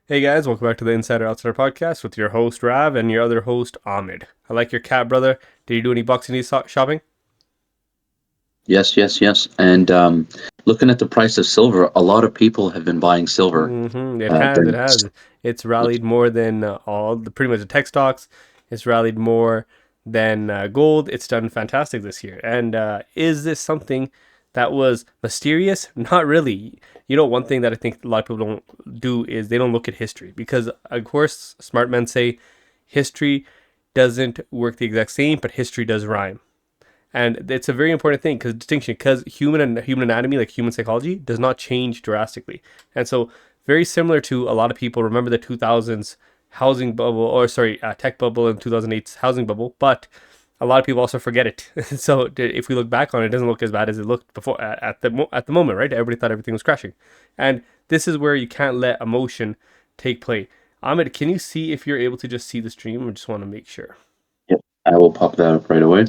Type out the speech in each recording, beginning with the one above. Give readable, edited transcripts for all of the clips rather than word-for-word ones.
Hey guys, welcome back to the Insider Outsider podcast with your host Rav and your other host Ahmed. I like your cat, brother. Did you do any Boxing Day shopping? Yes. And looking at the price of silver, a lot of people have been buying silver. It has, it During has. It's rallied more than pretty much the tech stocks. It's rallied more than gold. It's done fantastic this year. And is this something that was mysterious? Not really. You know, one thing that I think a lot of people don't do is they don't look at history because, of course, smart men say history doesn't work the exact same, but history does rhyme. And it's a very important thing because distinction, because human anatomy, like human psychology, does not change drastically. And so, very similar to a lot of people remember the 2000s housing bubble, or sorry, tech bubble and 2008's housing bubble, but a lot of people also forget it. So if we look back on it, it doesn't look as bad as it looked before at the moment, right? Everybody thought everything was crashing, and this is where you can't let emotion take play. Ahmed, can you see if you're able to just see the stream? I just want to make sure. Yep, I will pop that up right away.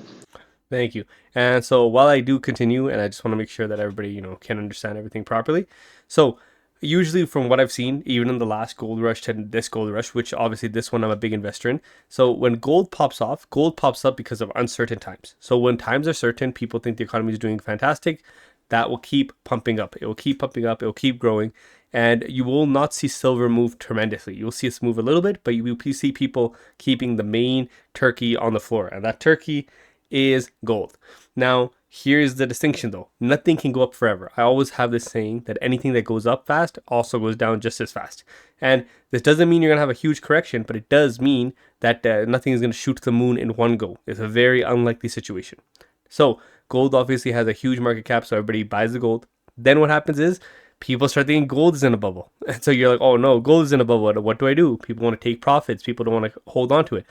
Thank you. And so while I do continue, and I just want to make sure that everybody, can understand everything properly. So usually from what I've seen, even in the last gold rush to this gold rush, which obviously this one I'm a big investor in. So when gold pops off, gold pops up because of uncertain times. So when times are certain, people think the economy is doing fantastic. That will keep pumping up. It will keep pumping up. It will keep growing. And you will not see silver move tremendously. You'll see us move a little bit, but you will see people keeping the main turkey on the floor. And that turkey is gold. Now, here's the distinction though. Nothing can go up forever. I always have this saying that anything that goes up fast also goes down just as fast. And this doesn't mean you're going to have a huge correction, but it does mean that nothing is going to shoot to the moon in one go. It's a very unlikely situation. So, gold obviously has a huge market cap, so everybody buys the gold. Then what happens is people start thinking gold is in a bubble. And so you're like, oh no, gold is in a bubble. What do I do? People want to take profits. People don't want to hold on to it.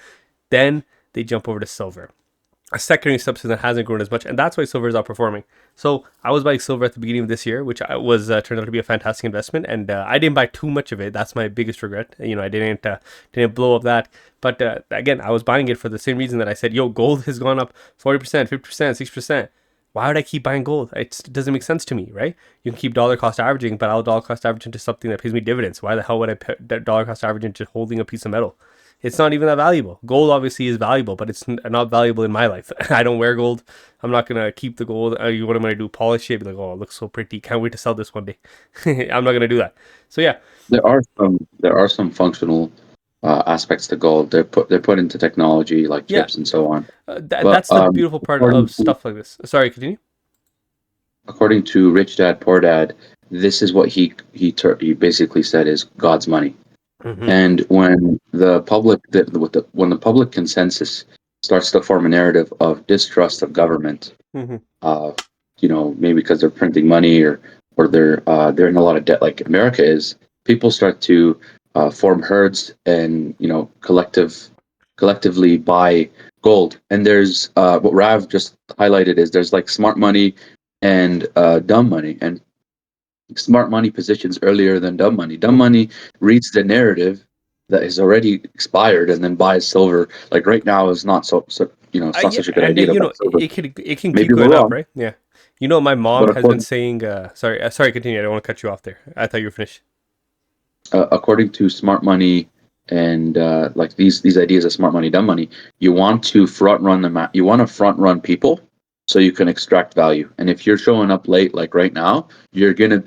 Then they jump over to silver, a secondary substance that hasn't grown as much, and that's why silver is outperforming. So I was buying silver at the beginning of this year, which I was turned out to be a fantastic investment, and I didn't buy too much of it. That's my biggest regret. I didn't blow up that, but again, I was buying it for the same reason that I said, "Yo, gold has gone up 40%, 50%, 60%." Why would I keep buying gold? It doesn't make sense to me, right? You can keep dollar cost averaging, but I'll dollar cost average into something that pays me dividends. Why the hell would I put dollar cost average into holding a piece of metal? It's not even that valuable. Gold obviously is valuable, but it's not valuable in my life. I don't wear gold. I'm not gonna keep the gold. What am I gonna do? Polish it? Be like, oh, it looks so pretty. Can't wait to sell this one day. I'm not gonna do that. So yeah, There are some functional aspects to gold. They're put into technology like yeah. chips and so on. But That's the beautiful part of stuff like this. Sorry, continue. according to Rich Dad Poor Dad, this is what he basically said is God's money. Mm-hmm. And when the public consensus starts to form a narrative of distrust of government, Mm-hmm. uh, maybe because they're printing money or they're in a lot of debt, like America is, people start to form herds and collectively buy gold. And there's what Rav just highlighted is there's like smart money and dumb money, and smart money positions earlier than dumb money. Dumb Mm-hmm. money reads the narrative that is already expired and then buys silver. Like right now is not it's not Yeah, such a good and idea to buy silver. it can keep Maybe we're going up, wrong, right? Yeah. My mom but has been saying. Sorry. Continue. I don't want to cut you off there. I thought you were finished. according to smart money and like these ideas of smart money, dumb money, you want to front run you want to front run people so you can extract value. And if you're showing up late, like right now, you're gonna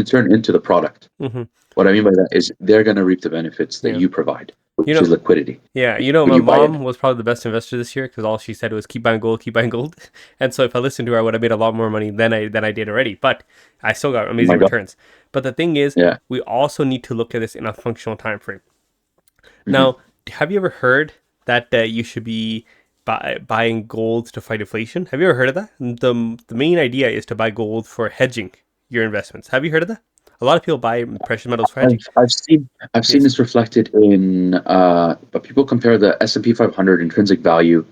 turn into the product. Mm-hmm. What I mean by that is they're gonna reap the benefits that Yeah. you provide, You which is know, liquidity Yeah, when my you buy in. mom was probably the best investor this year because all she said was keep buying gold, keep buying gold. And so if I listened to her, I would have made a lot more money than I did already. But I still got Oh my amazing god, returns. But the thing is, yeah. we also need to look at this in a functional time frame. Hmm. Now, have you ever heard that you should be buying gold to fight inflation? Have you ever heard of that? The main idea is to buy gold for hedging your investments. Have you heard of that? A lot of people buy precious metals for hedging. I've seen Yes. this reflected in but people compare the S&P 500 intrinsic value,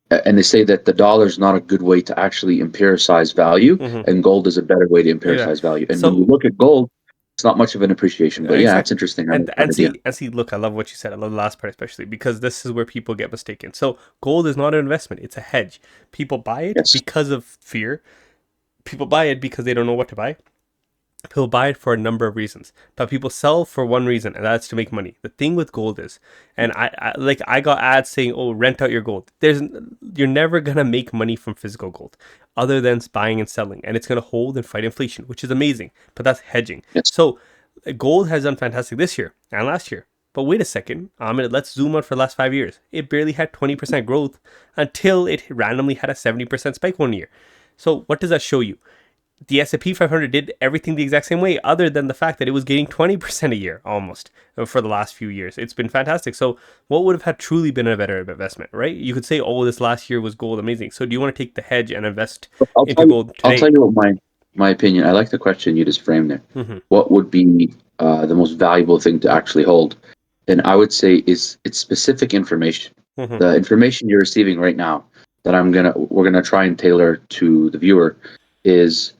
and they say that the dollar is not a good way to actually empiricize value, Mm-hmm. and gold is a better way to Yeah. empiricize value. And when you So look at gold, it's not much of an appreciation. But yeah, it's exactly. interesting. I like And that idea. look, I love what you said. I love the last part especially because this is where people get mistaken. So gold is not an investment; it's a hedge. People buy it Yes. because of fear. People buy it because they don't know what to buy. People buy it for a number of reasons, but people sell for one reason, and that's to make money. The thing with gold is, and I got ads saying, "Oh, rent out your gold." You're never gonna make money from physical gold, other than buying and selling, and it's gonna hold and fight inflation, which is amazing. But that's hedging. Yes. So, gold has done fantastic this year and last year. But wait a second, let's zoom out for the last 5 years. It barely had 20% growth until it randomly had a 70% spike one year. So what does that show you? The S&P 500 did everything the exact same way, other than the fact that it was gaining 20% a year almost for the last few years. It's been fantastic. So what would have had truly been a better investment, right? You could say, oh, this last year was gold amazing. So do you want to take the hedge and invest I'll into tell you. gold I'll tell today? you what my opinion. I like the question you just framed there. Mm-hmm. What would be the most valuable thing to actually hold? And I would say is it's specific information. Mm-hmm. The information you're receiving right now that we're gonna try and tailor to the viewer is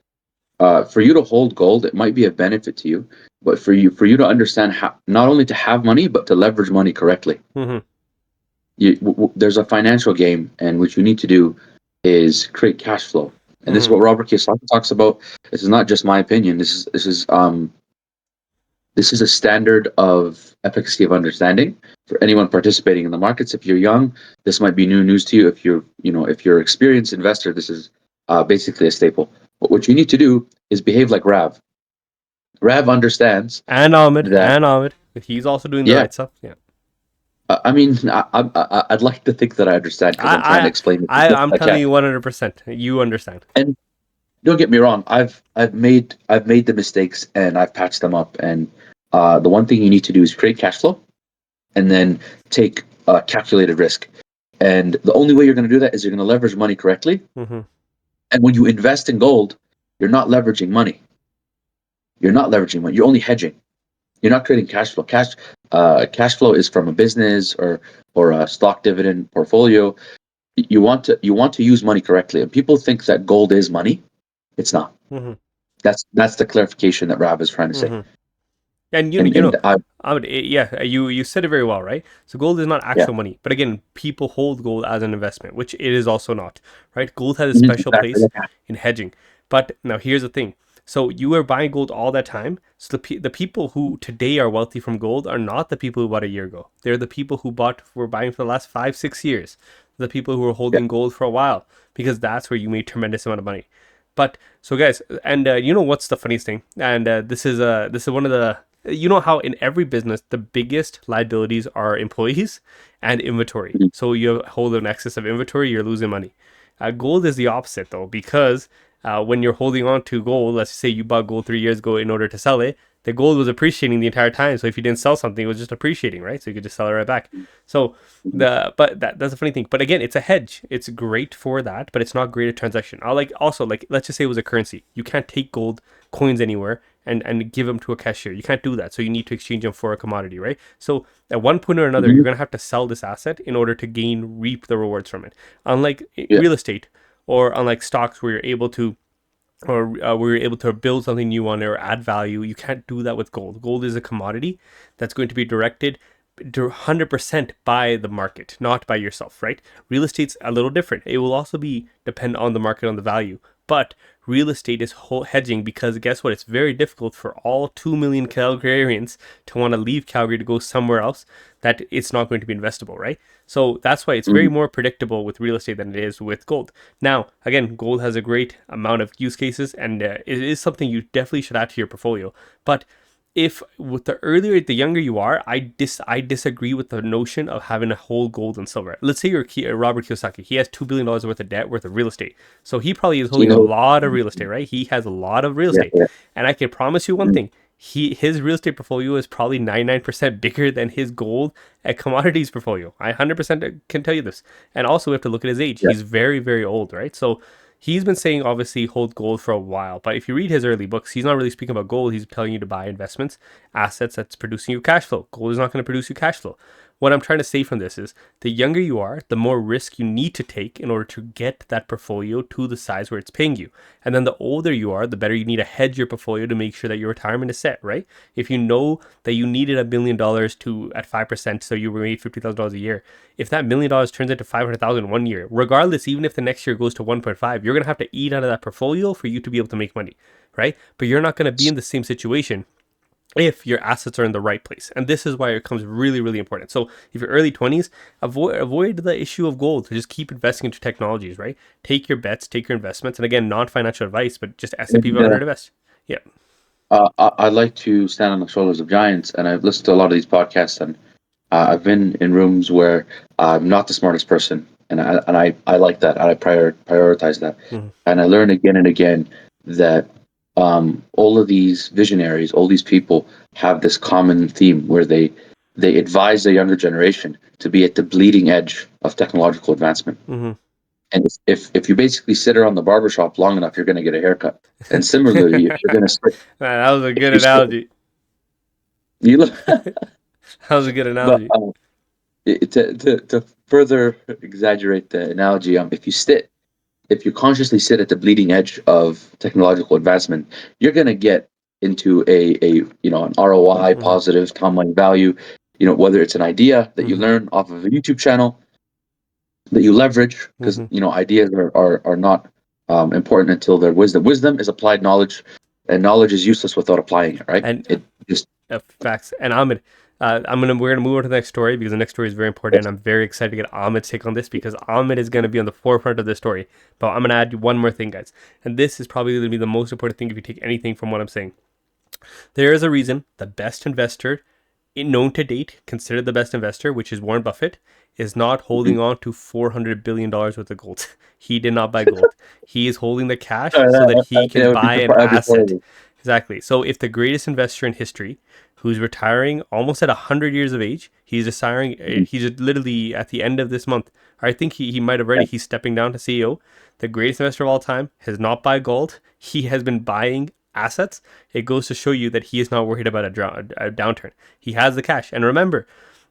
for you to hold gold. It might be a benefit to you, but for you to understand how not only to have money but to leverage money correctly. Mm-hmm. There's a financial game, and what you need to do is create cash flow. And this is Mm-hmm. what Robert Kiyosaki talks about. This is not just my opinion. This is a standard of efficacy of understanding for anyone participating in the markets. If you're young, this might be new news to you. If you're experienced investor, this is basically a staple. But what you need to do is behave like Rav. Rav understands that. And Ahmed, he's also doing the Yeah, right stuff. Yeah. I mean, I'd like to think that I understand because I'm trying to I explain it as I best I'm I telling can. you 100%. You understand. And don't get me wrong, I've made the mistakes and I've patched them up. And the one thing you need to do is create cash flow and then take calculated risk. And the only way you're going to do that is you're going to leverage money correctly. Mm-hmm. And when you invest in gold, you're not leveraging money. You're not leveraging money. You're only hedging. You're not creating cash flow. Cash flow is from a business or a stock dividend portfolio. You want to use money correctly. And people think that gold is money. It's not. Mm-hmm. That's the clarification that Rab is trying to say. Mm-hmm. And And yeah, you said it very well, right? So gold is not yeah. actual money, but again, people hold gold as an investment, which it is also not, right? Gold has a Mhm, special exactly. place in hedging. But now here's the thing. So you were buying gold all that time. So the people who today are wealthy from gold are not the people who bought a year ago. They're the people who were buying for the last 5 6 years. The people who were Yeah. holding gold for a while, because that's where you made tremendous amount of money. But so guys, and you know what's the funniest thing? And this is one of the, you know how in every business the biggest liabilities are employees and inventory. Mhm. So you hold an excess of inventory, you're losing money. Gold is the opposite though, because when you're holding on to gold, let's say you bought gold 3 years ago in order to sell it, the gold was appreciating the entire time. So if you didn't sell something, it was just appreciating, right? So you could just sell it right back. So Mhm. that's a funny thing. But again, it's a hedge. It's great for that, but it's not great at transaction. I like also, like, let's just say it was a currency. You can't take gold coins anywhere and give them to a cashier. You can't do that. So you need to exchange them for a commodity, right? So at one point or another, you're Mhm. gonna have to sell this asset in order to reap the rewards from it. Unlike Yeah. real estate, or unlike stocks where you're able to, or where you're able to build something new on it or add value, you can't do that with gold. Gold is a commodity that's going to be directed 100% by the market, not by yourself, right? Real estate's a little different. It will also be depend on the market, on the value, but real estate is hedging, because guess what? It's very difficult for all 2 million Calgarians to want to leave Calgary to go somewhere else that it's not going to be investable, right? So that's why it's very Mhm. more predictable with real estate than it is with gold. Now, again, gold has a great amount of use cases, and it is something you definitely should add to your portfolio. But if with the younger you are, I disagree with the notion of having a whole gold and silver. Let's say you're Robert Kiyosaki. He has $2 billion worth of debt worth of real estate, so he probably is So you holding a know. lot of real estate, right? He has a lot of real Yeah. estate, Yeah. and I can promise you one Mhm. thing: his real estate portfolio is probably 99% bigger than his gold and commodities portfolio. I 100% can tell you this. And also, we have to look at his age. Yeah. He's very, very old, right? So he's been saying obviously hold gold for a while, but if you read his early books, he's not really speaking about gold. He's telling you to buy investments, assets that's producing you cash flow. Gold is not going to produce you cash flow. What I'm trying to say from this is, the younger you are, the more risk you need to take in order to get that portfolio to the size where it's paying you. And then the older you are, the better you need to hedge your portfolio to make sure that your retirement is set, right? If you know that you needed $1 million to at 5%, so you made $50,000 a year, if that $1 million turns into 500,000 one year, regardless, even if the next year goes to 1.5, you're gonna have to eat out of that portfolio for you to be able to make money, right? But you're not going to be in the same situation if your assets are in the right place. And this is why it becomes really, really important. So if you're early 20s, avoid the issue of gold. Just keep investing into technologies, right? Take your bets, take your investments. And again, non-financial advice, but just S&P And 500 invest. Yeah. I like to stand on the shoulders of giants, and I've listened to a lot of these podcasts, and I've been in rooms where I'm not the smartest person, and I like that. I prioritize that, Mhm. and I learn again and again that all of these visionaries, all these people have this common theme where they advise the younger generation to be at the bleeding edge of technological advancement. Mm-hmm. And if you basically sit around the barbershop long enough, you're going to get a haircut. And similarly, if you're going to sit, Man, that was a if good you sit, analogy. you look, That was a good but analogy. to further exaggerate the analogy, if you consciously sit at the bleeding edge of technological advancement, you're going to get into a an ROI Mm-hmm. positive time money value. Whether it's an idea that you Mm-hmm. learn off of a YouTube channel that you leverage, because Mm-hmm. ideas are not important until they're wisdom. Wisdom is applied knowledge, and knowledge is useless without applying it. Right? And It just facts. And Ahmed, we're gonna move on to the next story because the next story is very important. And I'm very excited to get Ahmed's take on this because Ahmed is gonna be on the forefront of this story. But I'm gonna add one more thing, guys. And this is probably gonna be the most important thing if you take anything from what I'm saying. There is a reason the best investor known to date, considered the best investor, which is Warren Buffett, is not holding on to $400 billion worth of gold. He did not buy gold. He is holding the cash so that I he think can buy an that'd be asset. horrible. Exactly. So if the greatest investor in history, who's retiring almost at 100 years of age, he's retiring, he's literally at the end of this month. Or I think he might have already, he's stepping down to CEO. The greatest investor of all time has not bought gold. He has been buying assets. It goes to show you that he is not worried about a downturn. He has the cash. And remember,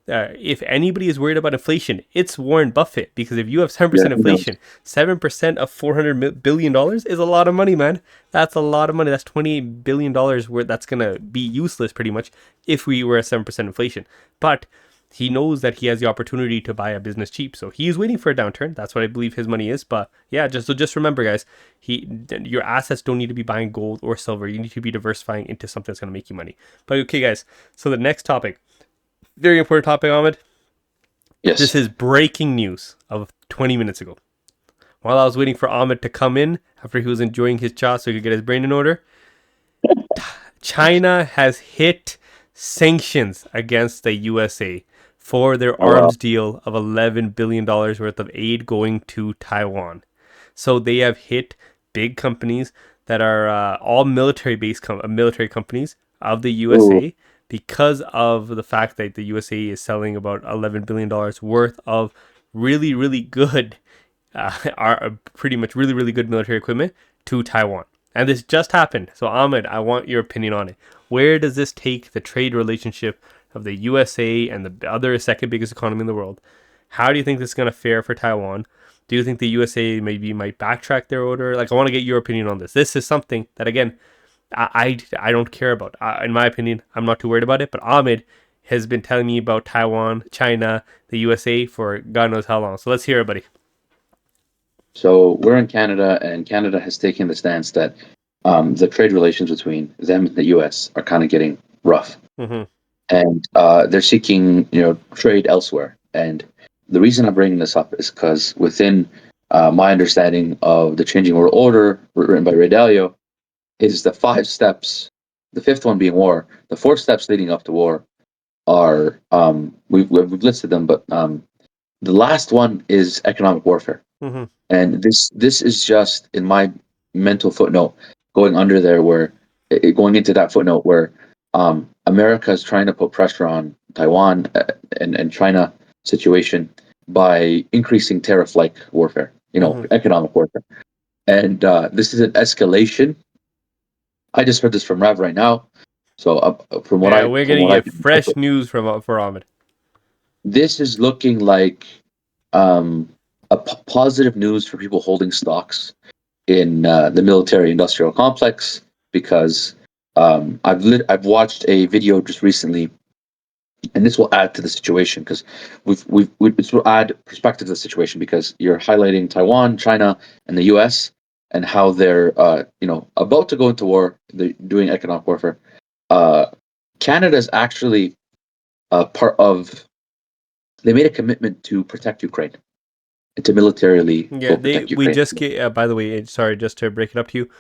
if anybody is worried about inflation, it's Warren Buffett. Because if you have Yeah, 7% who knows? inflation, 7% of $400 billion is a lot of money, man. That's a lot of money. That's $28 billion where that's going to be useless pretty much if we were at 7% inflation. But he knows that he has the opportunity to buy a business cheap. So he's waiting for a downturn. That's what I believe his money is. But yeah, just remember, guys, your assets don't need to be buying gold or silver. You need to be diversifying into something that's going to make you money. But okay, guys. So the next topic, very important topic, Ahmed. This Yes. is breaking news of 20 minutes ago. While I was waiting for Ahmed to come in after he was enjoying his cha so he could get his brain in order, China has hit sanctions against the USA for their Oh well. arms deal of $11 billion worth of aid going to Taiwan. So they have hit big companies that are all military companies of the Ooh. USA because of the fact that the USA is selling about $11 billion worth of really, really good, are pretty much really, really good military equipment to Taiwan. And this just happened. So, Ahmed, I want your opinion on it. Where does this take the trade relationship of the USA and the other second biggest economy in the world? How do you think this is going to fare for Taiwan? Do you think the USA maybe might backtrack their order? Like, I want to get your opinion on this. This is something that, again, I don't care about. In my opinion, I'm not too worried about it. But Ahmed has been telling me about Taiwan, China, the USA for God knows how long. So let's hear it, buddy. So we're in Canada, and Canada has taken the stance that the trade relations between them and the U.S. are kind of getting rough, Mm-hmm. and they're seeking trade elsewhere. And the reason I'm bringing this up is because within my understanding of the changing world order, written by Ray Dalio, is the 5 steps. The fifth one being war. The 4 steps leading up to war are we've listed them, but the last one is economic warfare. Mm-hmm. And this is just in my mental footnote going under there where going into that footnote where America is trying to put pressure on Taiwan and China situation by increasing tariff-like warfare, Mm-hmm. economic warfare. And this is an escalation. I just heard this from Rav right now. So from what Yeah, I we're from gonna what I get can fresh interpret, news from for Ahmed. this is looking like um, positive news for people holding stocks in the military-industrial complex because I've watched a video just recently, and this will add to the situation because this will add perspective to the situation because you're highlighting Taiwan, China, and the U.S. and how they're about to go into war. They're doing economic warfare. Uh, Canada is actually part of. They made a commitment to protect Ukraine and to militarily Yeah, go they protect we Ukraine. just get. By the way, sorry, just to break it up to you.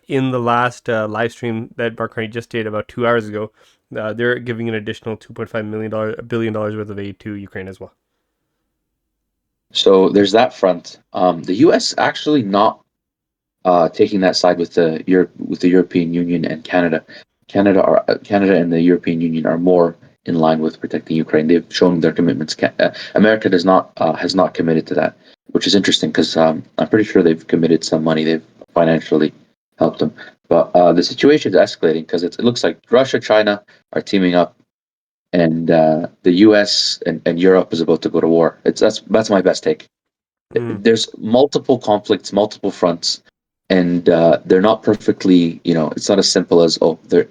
In the last live stream that Mark Carney just did about 2 hours ago, they're giving an additional $2.5 billion worth of aid to Ukraine as well. So there's that front. The U.S. actually not taking that side with the European Union and Canada. Canada and the European Union are more in line with protecting Ukraine. They've shown their commitments. America does not has not committed to that, which is interesting because I'm pretty sure they've committed some money. They've financially helped them, but the situation is escalating because it looks like Russia, China are teaming up, and the U.S. and Europe is about to go to war. That's my best take. Mm. There's multiple conflicts, multiple fronts, and they're not perfectly. It's not as simple as they're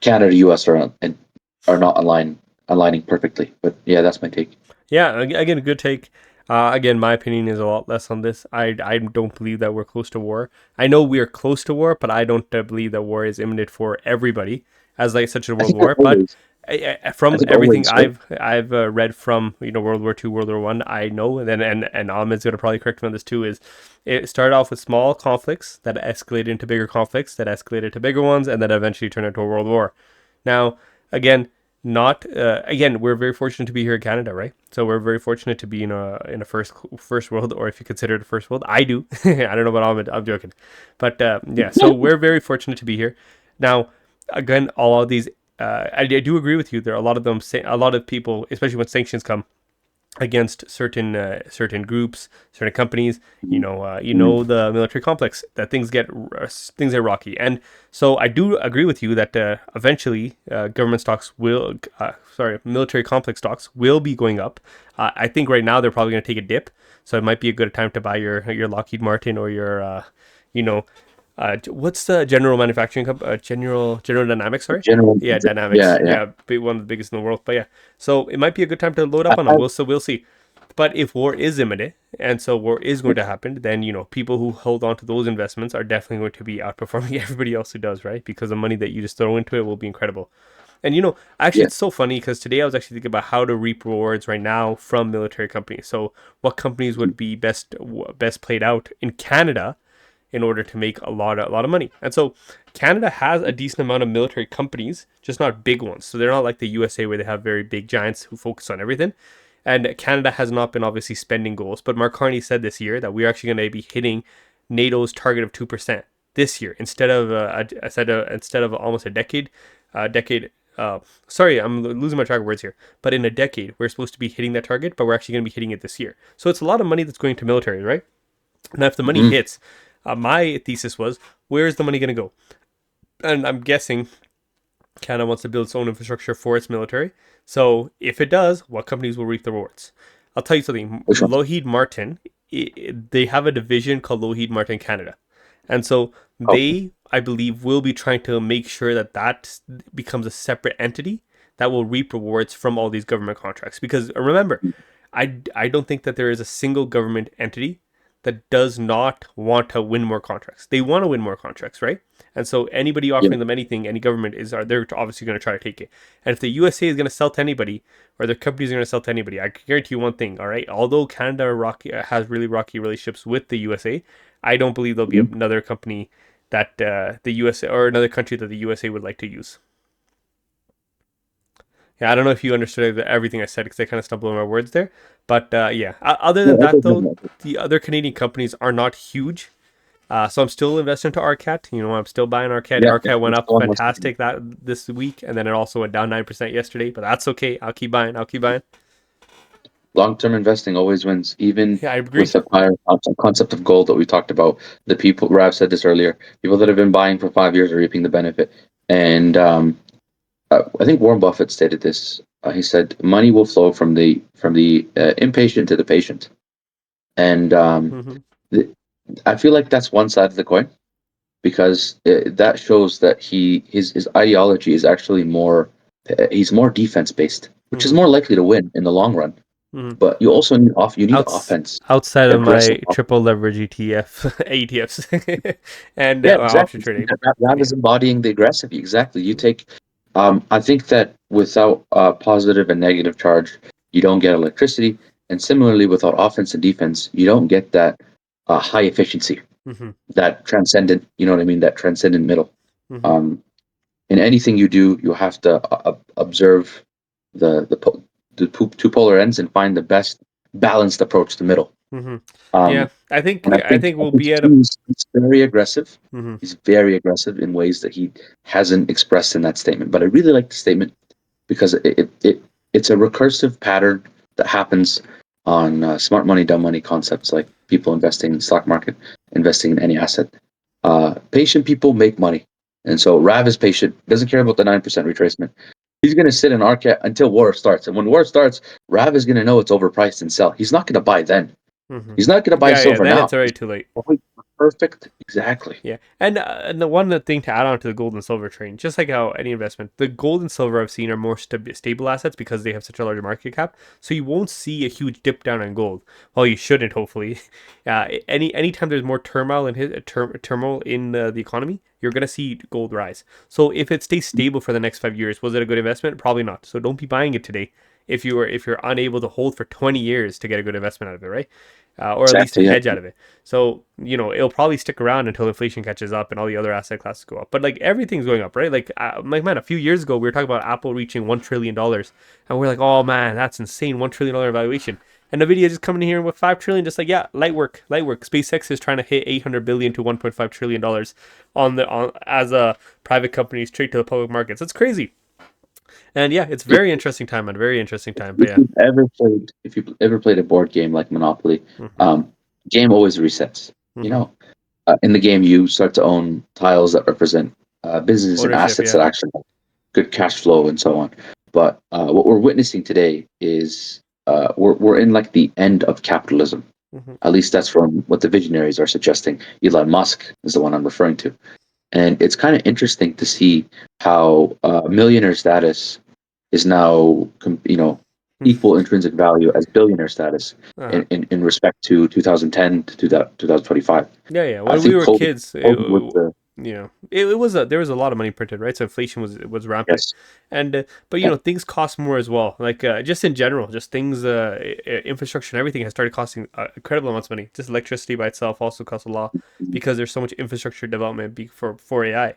Canada, U.S. are not aligning perfectly. But yeah, that's my take. Yeah, again, a good take. Again, my opinion is a lot less on this. I don't believe that we're close to war. I know we are close to war, but I don't believe that war is imminent for everybody, as like such a I world think we're war. But always. I from think everything always, right? I've read from World War II, World War One, I know, and Ahmed's gonna probably correct me on this too. Is it started off with small conflicts that escalated into bigger conflicts that escalated to bigger ones, and then eventually turned into a world war. Now, again, not again, we're very fortunate to be here in Canada, right? So we're very fortunate to be in a first world, or if you consider it a first world. I do. I don't know about Ahmed. I'm joking, but yeah. So we're very fortunate to be here. Now, again, all of these, I do agree with you. There are a lot of them. A lot of people, especially when sanctions come against certain groups, certain companies. Mm. The military complex that things are rocky, and so I do agree with you that eventually government stocks will, military complex stocks will be going up. I think right now they're probably going to take a dip, so it might be a good time to buy your Lockheed Martin or your you know what's the general manufacturing company? General Dynamics, sorry. General, Yeah, yeah, Dynamics. yeah. Yeah, one of the biggest in the world. But yeah, so it might be a good time to load I, up on them. I, We'll see. But if war is imminent, and so war is going to happen, then people who hold on to those investments are definitely going to be outperforming everybody else who does, right? Because the money that you just throw into it will be incredible. And actually, yeah. it's so funny because today I was actually thinking about how to reap rewards right now from military companies. So, what companies would be best played out in Canada in order to make a lot of money. And so Canada has a decent amount of military companies, just not big ones. So they're not like the USA where they have very big giants who focus on everything. And Canada has not been obviously spending goals, but Mark Carney said this year that we're actually going to be hitting NATO's target of 2% this year instead of almost a decade. Decade. Sorry, I'm losing my track of words here. But in a decade, we're supposed to be hitting that target, but we're actually going to be hitting it this year. So it's a lot of money that's going to military, right? Now, if the money Hmm. hits, my thesis was, where is the money going to go? And I'm guessing Canada wants to build its own infrastructure for its military. So if it does, what companies will reap the rewards? I'll tell you something. Which one? Lockheed Martin, they have a division called Lockheed Martin Canada, and so Oh, they, I believe, will be trying to make sure that becomes a separate entity that will reap rewards from all these government contracts. Because remember, I don't think that there is a single government entity that does not want to win more contracts. They want to win more contracts, right? And so anybody yeah. offering them anything, any government they're obviously going to try to take it. And if the USA is going to sell to anybody, or their companies are going to sell to anybody, I can guarantee you one thing. All right, although Canada has really rocky relationships with the USA, I don't believe there'll be Mhm. another company that the USA or another country that the USA would like to use. Yeah, I don't know if you understood everything I said because I kind of stumbled on my words there. But yeah, other than No, I that, did though, know that. the other Canadian companies are not huge. So I'm still investing into RCAT. I'm still buying RCAT. Yeah, yeah. RCAT went It's up still on most of fantastic this week, and then it also went down 9% yesterday. But that's okay. I'll keep buying. I'll keep buying. long-term investing always wins, even Yeah, I with agree. the prior concept of gold that we talked about. The people, Rav said this earlier, people that have been buying for 5 years are reaping the benefit. And I think Warren Buffett stated this. He said, "Money will flow from the impatient to the patient." And Mm-hmm. th- I feel like that's one side of the coin because that shows that his ideology is actually more he's more defense based, which is Mm-hmm. more likely to win in the long run. Mm-hmm. but you also need Outs offense, outside of aggressive my offense. triple leverage ETF ETFs and Yeah, option exactly. trading. That Yeah. is embodying the aggressive. Exactly. You take. I think that without positive and negative charge, you don't get electricity, and similarly, without offense and defense, you don't get that high efficiency, Mm-hmm. that transcendent. You know what I mean? That transcendent middle. Mm-hmm. Um, in anything you do, you have to observe the the, po- the two polar ends and find the best balanced approach to middle. Mm-hmm. Yeah, Um, and I think I we'll think be at a. he's very aggressive. Mm-hmm. He's very aggressive in ways that he hasn't expressed in that statement. But I really like the statement because it's a recursive pattern that happens on smart money, dumb money concepts like people investing in the stock market, investing in any asset. Patient people make money. And so Rav is patient, doesn't care about the 9% retracement. He's going to sit in RCAT until war starts. And when war starts, Rav is going to know it's overpriced and sell. He's not going to buy then. Mm-hmm. He's not going to buy Yeah, yeah. silver Then now. it's already too late. Oh, perfect. Exactly. Yeah, and the one thing to add on to the gold and silver train, just like how any investment, the gold and silver I've seen are more stable assets because they have such a large market cap. So you won't see a huge dip down on gold. Well, you shouldn't, hopefully. Anytime there's more turmoil in turmoil in the economy, you're gonna see gold rise. So if it stays stable for the next 5 years, was it a good investment? Probably not. So don't be buying it today if you're unable to hold for 20 years to get a good investment out of it, right? Or at least a Exactly. Yeah. hedge out of it. So, it'll probably stick around until inflation catches up and all the other asset classes go up. But like everything's going up, right? Like man, a few years ago we were talking about Apple reaching $1 trillion, and we're like, oh man, that's insane, $1 trillion valuation. And Nvidia just coming in here with 5 trillion, just like yeah, light work, light work. SpaceX is trying to hit 800 billion to 1.5 trillion dollars on as a private company straight to the public markets. That's crazy. And yeah, it's very interesting time, man. Very interesting time. But If yeah. you've ever played a board game like Monopoly, Mm-hmm. um, game always resets. You Mm-hmm. know, in the game, you start to own tiles that represent businesses and Ownership, assets yeah. that actually have good cash flow and so on. But what we're witnessing today is we're in like the end of capitalism. Mm-hmm. At least that's from what the visionaries are suggesting. Elon Musk is the one I'm referring to, and it's kind of interesting to see how millionaire status is now, equal intrinsic value as billionaire status Uh-huh. in respect to 2010 to 2025. Yeah, yeah. I When we think were kids, COVID was the it was there was a lot of money printed, right? So inflation was rampant, yes, and but yeah, things cost more as well. Like just in general, just things, infrastructure and everything has started costing incredible amounts of money. Just electricity by itself also costs a lot because there's so much infrastructure development for AI,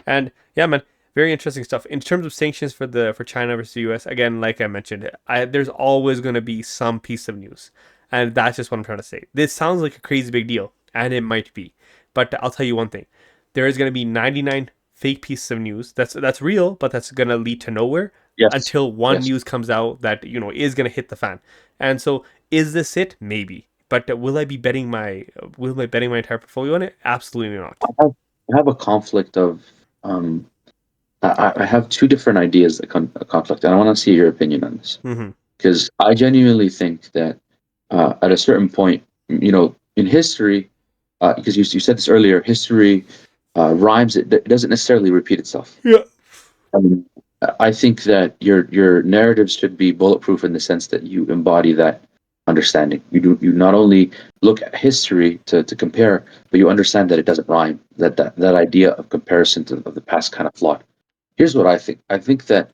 and yeah, man. Very interesting stuff. In terms of sanctions for China versus the US, again, like I mentioned, there's always going to be some piece of news, and that's just what I'm trying to say. This sounds like a crazy big deal, and it might be. But I'll tell you one thing: there is going to be 99 fake pieces of news that's real, but that's going to lead to nowhere yes, until one yes. news comes out that is going to hit the fan. And so, is this it? Maybe. But will I betting my entire portfolio on it? Absolutely not. I have a conflict of um, I have two different ideas that conflict, and I want to see your opinion on this Mm-hmm. because I genuinely think that at a certain point, in history, because you said this earlier, history rhymes. It doesn't necessarily repeat itself. Yeah. Um, I think that your narratives should be bulletproof in the sense that you embody that understanding. You not only look at history to compare, but you understand that it doesn't rhyme. That idea of comparison of the past kind of flawed. Here's what I think. I think that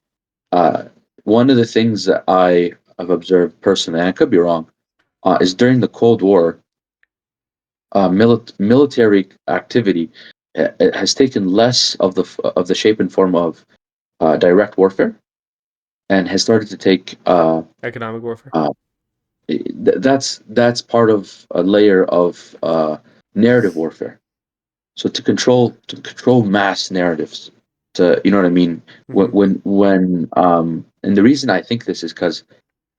uh, one of the things that I have observed personally, and I could be wrong, is during the Cold War, military activity it has taken less of the shape and form of direct warfare and has started to take Economic warfare. uh, that's part of a layer of narrative warfare. So to control mass narratives, to you know what I mean. Mm-hmm. And the reason I think this is because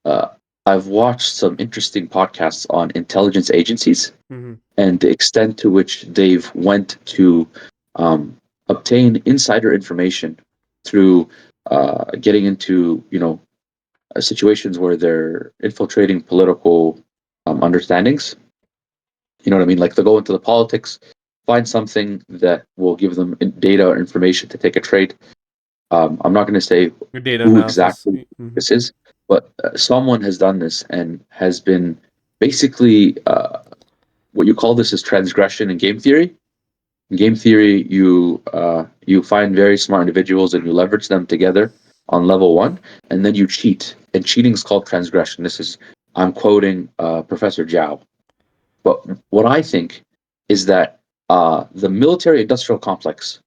uh, I've watched some interesting podcasts on intelligence agencies Mm-hmm. and the extent to which they've went to um, obtain insider information through getting into situations where they're infiltrating political understandings. You know what I mean? Like they'll go into the politics, find something that will give them data or information to take a trade. I'm not going to say Your data who analysis. exactly Mm-hmm. this is, but someone has done this and has been basically what you call this is transgression in game theory. In game theory, you find very smart individuals and you leverage them together on level one, and then you cheat. And cheating is called transgression. This is I'm quoting Professor Zhao. But what I think is that the military-industrial complex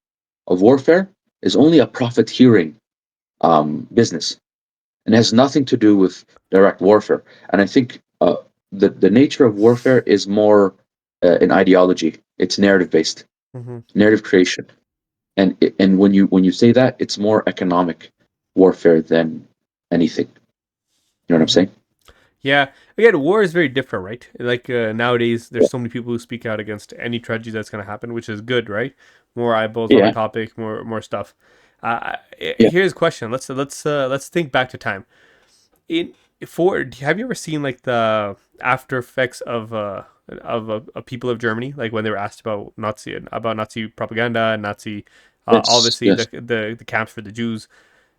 of warfare is only a profiteering business, and has nothing to do with direct warfare. And I think the nature of warfare is more an ideology. It's narrative based, Mm-hmm. narrative creation, and when you say that, it's more economic warfare than anything. You know what I'm Mm-hmm. saying? Yeah, again, war is very different, right? Like nowadays, Yeah. there's so many people who speak out against any tragedy that's going to happen, which is good, right? More eyeballs on the Yeah. topic, more stuff. Yeah. Here's a question. Let's think back to time. In for Have you ever seen like the after effects of people of Germany, like when they were asked about Nazi propaganda and Nazi, Yes. obviously Yes. the camps for the Jews.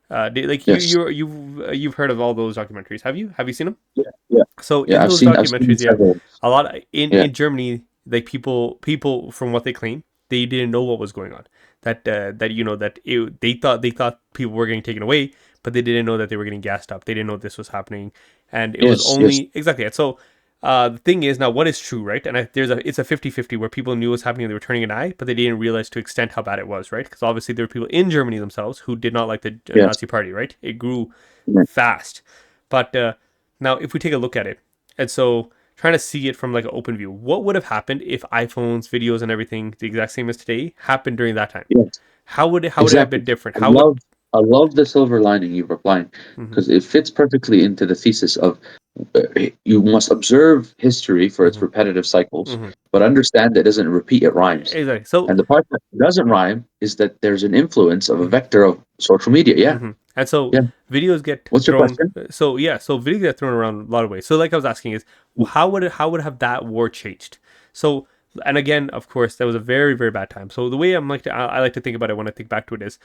Like Yes. you've heard of all those documentaries, have you? Have you seen them? Yeah. Yeah. So Yeah. in those I've seen documentaries, yeah, several. a lot Yeah. in Germany, like people from what they claim, they didn't know what was going on. That they thought people were getting taken away, but they didn't know that they were getting gassed up. They didn't know this was happening, and it was Yes. Yes. only exactly. And so the thing is now, what is true, right? And it's a 50-50 where people knew what was happening and they were turning an eye, but they didn't realize to extent how bad it was, right? Because obviously there were people in Germany themselves who did not like the Yes. Nazi Party, right? It grew Yeah. fast, but now if we take a look at it, and so trying to see it from like an open view, what would have happened if iPhones, videos, and everything the exact same as today happened during that time? Yes. How would it have Exactly. been different? I How would love I love the silver lining you're applying mm-hmm, because it fits perfectly into the thesis of uh, you must observe history for its mm-hmm, repetitive cycles, mm-hmm. but understand it doesn't repeat, it rhymes. Exactly. So And the part that doesn't rhyme is that there's an influence of a mm-hmm, vector of social media. Yeah. mm-hmm. And so Yeah. videos get What's your thrown. question? So yeah, so videos get thrown around a lot of ways. So like I was asking is, how would have that war changed? So and again, of course, that was a very bad time. So the way I like to think about it when I think back to it is,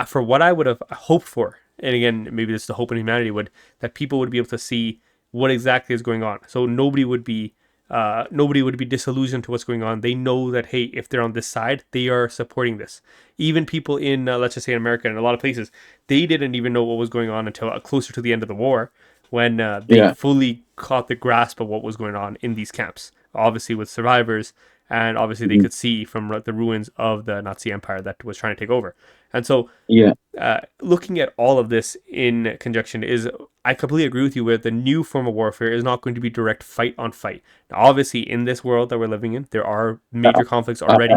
for what I would have hoped for, and again, maybe this is the hope in humanity would that people would be able to see what exactly is going on. So nobody would be disillusioned to what's going on. They know that hey, if they're on this side, they are supporting this. Even people in let's just say in America and a lot of places, they didn't even know what was going on until closer to the end of the war, when they Yeah. fully caught the grasp of what was going on in these camps. Obviously, with survivors, and obviously they Mhm. could see from the ruins of the Nazi Empire that was trying to take over. And so Yeah. looking at all of this in conjunction is I completely agree with you where the new form of warfare is not going to be direct fight on fight. Now, obviously, in this world that we're living in, there are major conflicts I, already.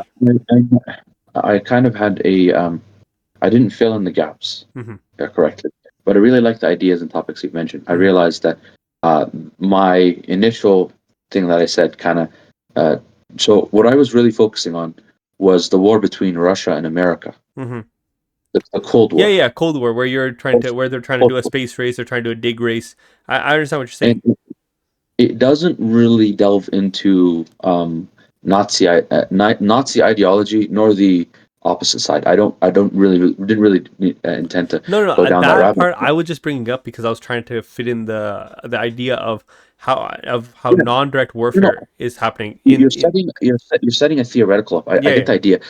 I kind of had a I didn't fill in the gaps Mm-hmm, correctly, but I really like the ideas and topics you've mentioned. I mm-hmm, realized that my initial thing that I said kind of uh, so what I was really focusing on was the war between Russia and America, mm-hmm. the Cold Yeah, War. yeah, Cold War, where they're trying to Cold do a War. space race, they're trying to do a dig race. I understand what you're saying. And it doesn't really delve into Nazi ideology nor the opposite side. I don't really didn't really intend to No, no, no. go down that That rabbit part hole. I was just bringing up because I was trying to fit in the idea of how Yeah, non-direct you know, warfare is happening you're in setting you're setting a theoretical up. I yeah, get yeah, the idea.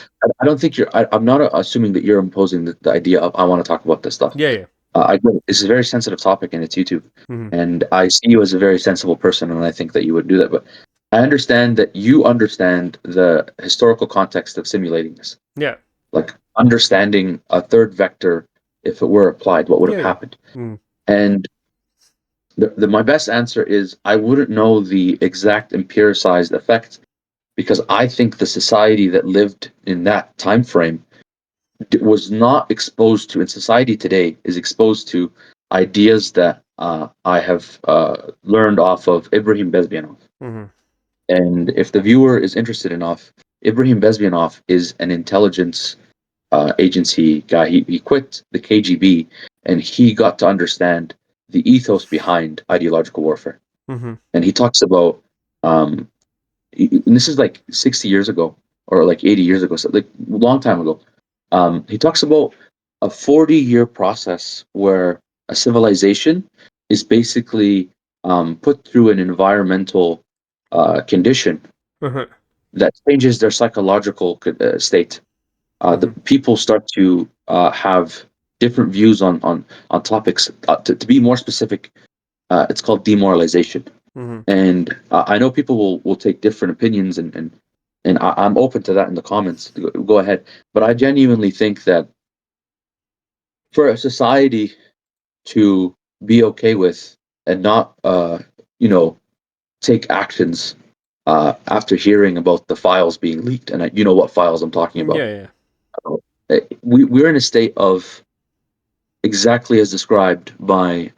I don't think I'm not assuming that you're imposing the idea of I want to talk about this stuff. yeah, yeah. I get it. It's a very sensitive topic and it's YouTube, Mm-hmm. and I see you as a very sensible person, and I think that you would do that. But I understand that you understand the historical context of simulating this, Yeah, like understanding a third vector if it were applied, what would have yeah, yeah. happened. Mm-hmm. And my best answer is I wouldn't know the exact empiricized effect because I think the society that lived in that time frame was not exposed to, in society today, is exposed to ideas that I have learned off of Ibrahim Bezbianov. Mm-hmm. And if the viewer is interested enough, Ibrahim Bezbianov is an intelligence agency guy. He quit the KGB and he got to understand the ethos behind ideological warfare. Mm-hmm. And he talks about, um, and this is like 60 years ago or like 80 years ago, so like a long time ago. He talks about a 40-year process where a civilization is basically put through an environmental condition Uh-huh. that changes their psychological state. The Mm-hmm. people start to have different views on topics. To be more specific, it's called demoralization. Mm-hmm. And I know people will take different opinions, and I'm open to that in the comments. Go ahead, but I genuinely think that for a society to be okay with and not, you know, take actions after hearing about the files being leaked, and you know what files I'm talking Yeah, about. yeah. We're in a state of exactly as described by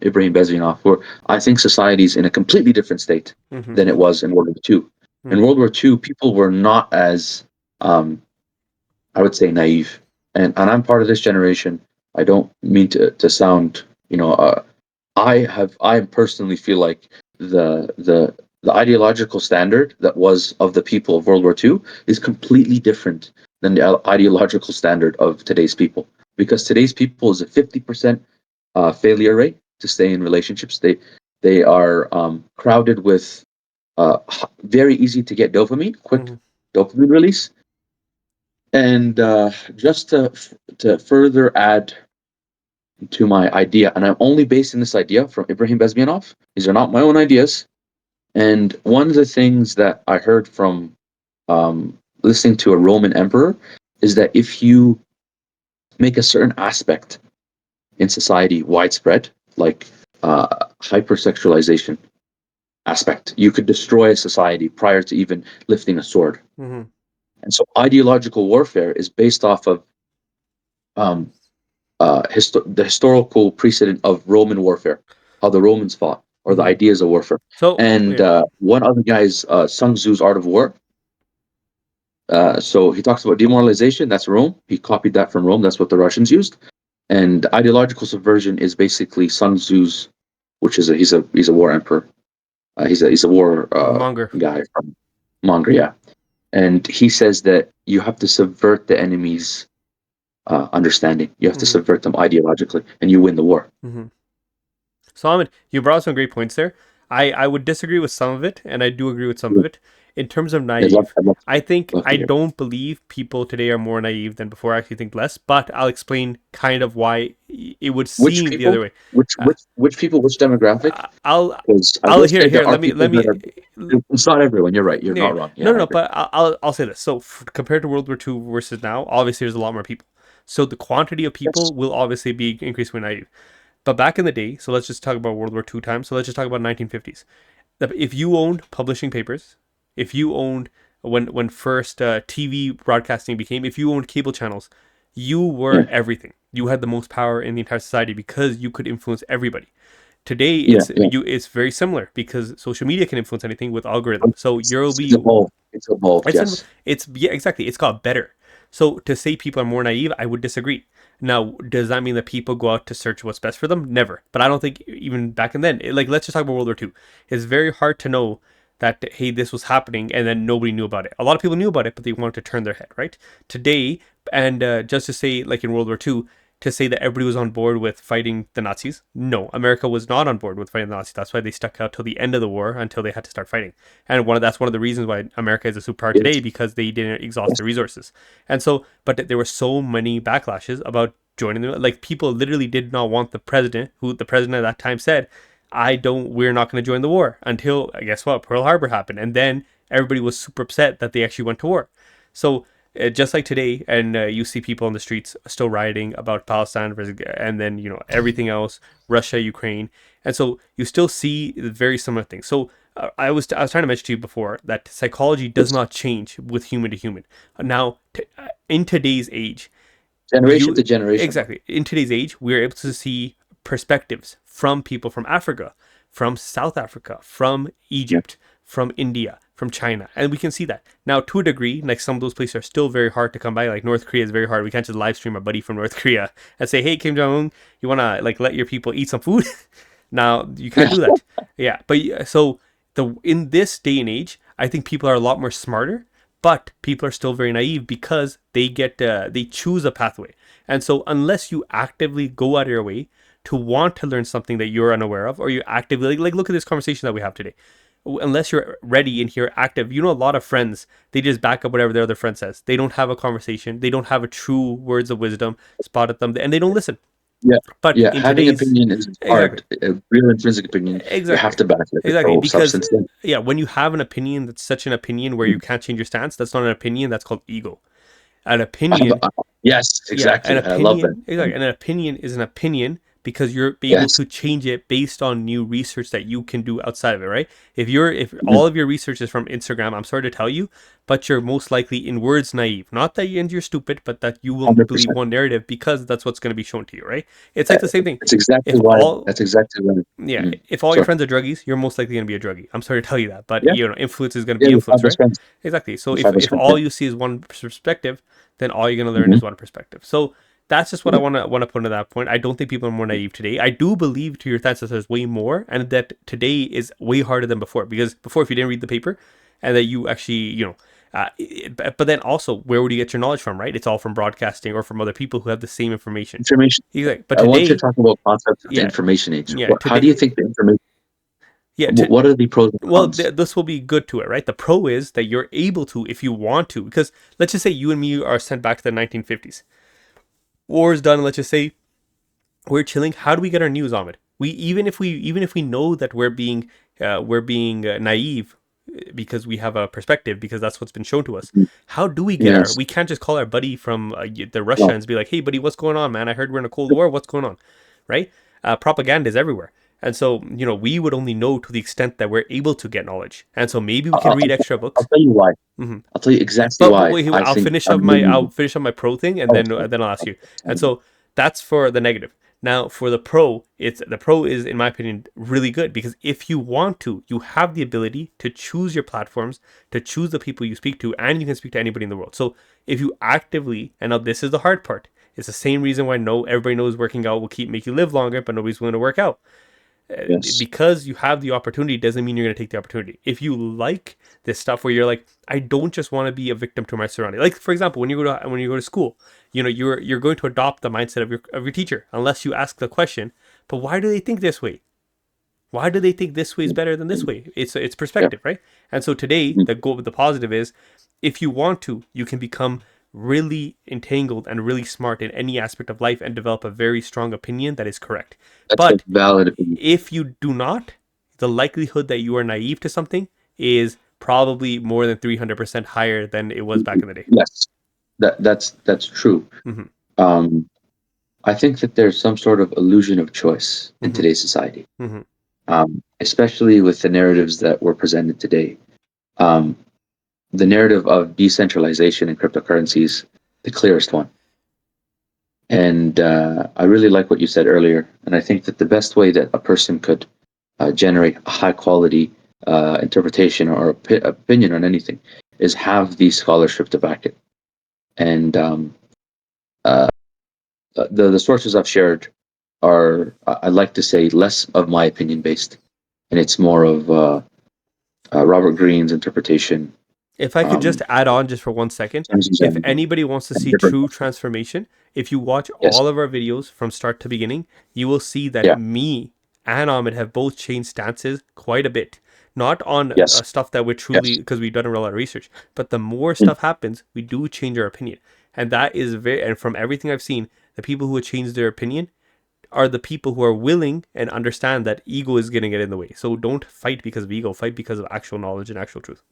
Ibrahim Bezmenov, where I think society's in a completely different state Mm-hmm. than it was in World War II. In Mm-hmm. World War II, people were not as, um, I would say, naive. And I'm part of this generation. I don't mean to sound, you know, I personally feel like the ideological standard that was of the people of World War II is completely different than the ideological standard of today's people. Because today's people is a 50% failure rate to stay in relationships. They are crowded with very easy to get dopamine, quick Mm-hmm. dopamine release, and just to further add to my idea, and I'm only basing this idea from Ibrahim Bezmenov. These are not my own ideas. And one of the things that I heard from listening to a Roman emperor is that if you make a certain aspect in society widespread, like hypersexualization aspect, you could destroy a society prior to even lifting a sword. Mm-hmm. And so ideological warfare is based off of um, the historical precedent of Roman warfare, how the Romans fought, or the Mm-hmm. ideas of warfare. So And yeah. one other guy is Sun Tzu's Art of War. So he talks about demoralization. That's Rome. He copied that from Rome. That's what the Russians used. And ideological subversion is basically Sun Tzu's, which is he's a war emperor. He's a war Monger. guy from Mongolia, and he says that you have to subvert the enemy's understanding. You have to Mm-hmm. subvert them ideologically, and you win the war. Mm-hmm. So Ahmed, you brought up some great points there. I would disagree with some of it, and I do agree with some of it. In terms of naive, Love I to hear. don't believe people today are more naive than before. I actually think less, but I'll explain kind of why it would Which seem the other people? way. Which Uh, which which people? Which demographic? I'll Because I I'll will here say there here are let people me that are. It's not everyone. You're right. You're yeah, not wrong. no, Yeah, no, I no, agree. but I'll say this. So compared to World War II versus now, obviously there's a lot more people. So the quantity of Yes. people will obviously be increasingly naive. But back in the day, so let's just talk about World War II times. So let's just talk about 1950s. If you owned publishing papers, if you owned when first TV broadcasting became, if you owned cable channels, you were Yeah. everything. You had the most power in the entire society because you could influence everybody. Today, Yeah. Yeah. it's very similar because social media can influence anything with algorithm. So you'll It's be evolved. It's evolved. it's Yes. it's yeah, exactly. It's got better. So to say people are more naive, I would disagree. Now, does that mean that people go out to search what's best for them? Never. But I don't think even back in then, like let's just talk about World War II. It's very hard to know that hey, this was happening and then nobody knew about it. A lot of people knew about it, but they wanted to turn their head, right? Today, and just to say, like in World War II, to say that everybody was on board with fighting the Nazis. No, America was not on board with fighting the Nazis. That's why they stuck out till the end of the war until they had to start fighting. And that's one of the reasons why America is a superpower Yes. today because they didn't exhaust Yes. their resources. And so, but there were so many backlashes about joining them. Like people literally did not want the president, who the president at that time said, we're not going to join the war until guess what, Pearl Harbor happened, and then everybody was super upset that they actually went to war. So just like today, and you see people on the streets still rioting about Palestine and then everything else, Russia, Ukraine, and so you still see very similar things. So I was trying to mention to you before that psychology does Yes. not change with human to human. Now, in today's age, Generation you to generation. exactly in today's age we're able to see perspectives from people from Africa, from South Africa, from Yeah. Egypt, from India, from China, and we can see that now to a degree. Like some of those places are still very hard to come by. Like North Korea is very hard. We can't just live stream a buddy from North Korea and say, hey, Kim Jong Un, you want to like let your people eat some food. Now you can't do that. Yeah, but so the in this day and age I think people are a lot more smarter, but people are still very naive because they choose a pathway. And so unless you actively go out of your way to want to learn something that you're unaware of, or you actively like look at this conversation that we have today. Unless you're ready and here active, a lot of friends, they just back up whatever their other friend says. They don't have a conversation. They don't have a true words of wisdom spot at them, and they don't listen. Yeah, But yeah. in Having today's opinion is exactly, hard. A real intrinsic opinion, you have exactly, to back it with exactly, pro because substance. Then. yeah, when you have an opinion that's such an opinion where you can't change your stance, that's not an opinion. That's called ego. An opinion, Yes, yeah, an exactly. I love that. opinion, exactly, an opinion is an opinion because you're able Yes. to change it based on new research that you can do outside of it, right? If Mhm. all of your research is from Instagram, I'm sorry to tell you, but you're most likely in words naive. Not that you're stupid, but that you will believe 100%. one narrative because that's what's going to be shown to you, right? It's like the same thing. That's exactly If why. all That's exactly why. yeah, Mhm. if all your Sorry. friends are druggies, you're most likely going to be a druggie. I'm sorry to tell you that, but Yeah, influence is going to yeah. be Your five influence, best right? friends. Exactly. So Your if five best if friends. Yeah. all you see is one perspective, then all you're going to learn Hmm. is one perspective. So that's just what I want to put into that point. I don't think people are more naive today. I do believe to your sense that there's way more, and that today is way harder than before. Because before, if you didn't read the paper, and that you actually but then also, where would you get your knowledge from, right? It's all from broadcasting or from other people who have the same information. Information. Exactly. But I want to today, talk about concepts of the yeah, information age. yeah, How do you today, think the information? yeah, What are the pros and well, cons? this will be good to it, right? The pro is that you're able to, if you want to, because let's just say you and me are sent back to the 1950s. War is done. Let's just say we're chilling. How do we get our news on it? We even if we know that we're being naive because we have a perspective because that's what's been shown to us. How do we get our? Yes. We can't just call our buddy from the Russia No. and be like, "Hey, buddy, what's going on, man? I heard we're in a cold war. What's going on?" Right? Propaganda is everywhere. And so, we would only know to the extent that we're able to get knowledge. And so maybe we can I'll, read extra I'll books. tll you why. Hmm. I'll tell you exactly But why wait, I I'll think finish up I'm my really. I'll finish up my pro thing, and Oh, then I'll ask you. And sorry. so that's for the negative. Now for the pro, the pro is in my opinion really good because if you want to, you have the ability to choose your platforms, to choose the people you speak to, and you can speak to anybody in the world. So if you actively, and now this is the hard part, it's the same reason why everybody knows working out will make you live longer, but nobody's willing to work out Yes. because you have the opportunity doesn't mean you're going to take the opportunity. If you like this stuff where you're like, I don't just want to be a victim to my surroundings. Like for example, when you go to school, you're going to adopt the mindset of your teacher unless you ask the question. But why do they think this way? Why do they think this way is better than this way? It's Yeah. perspective, right? And so today, Mhm. the positive is, if you want to, you can become really entangled and really smart in any aspect of life and develop a very strong opinion that is correct. That's a But valid opinion. if you do not, the likelihood that you are naive to something is probably more than 300% higher than it was back in the day. Yes. That's true. Mm-hmm. Um, I think that there's some sort of illusion of choice in Mm-hmm. today's society, Mm-hmm. especially with the narratives that were presented today. Um, the narrative of decentralization and cryptocurrencies, the clearest one. And I really like what you said earlier. And I think that the best way that a person could generate a high quality interpretation or opinion on anything is have the scholarship to back it. And uh, the sources I've shared are, I like to say, less of my opinion based, and it's more of Robert Greene's interpretation. If I could just Um, add on just for 1 second, James if and anybody wants to see different. true transformation, if you watch Yes. all of our videos from start to beginning, you will see that Yeah. me and Ahmed have both changed stances quite a bit. Not on Yes. stuff that we're truly, Yes. because we've done a lot of research, but the more Mm. stuff happens, we do change our opinion. And that is and from everything I've seen, the people who have changed their opinion are the people who are willing and understand that ego is going to get in the way. So don't fight because of ego, fight because of actual knowledge and actual truth.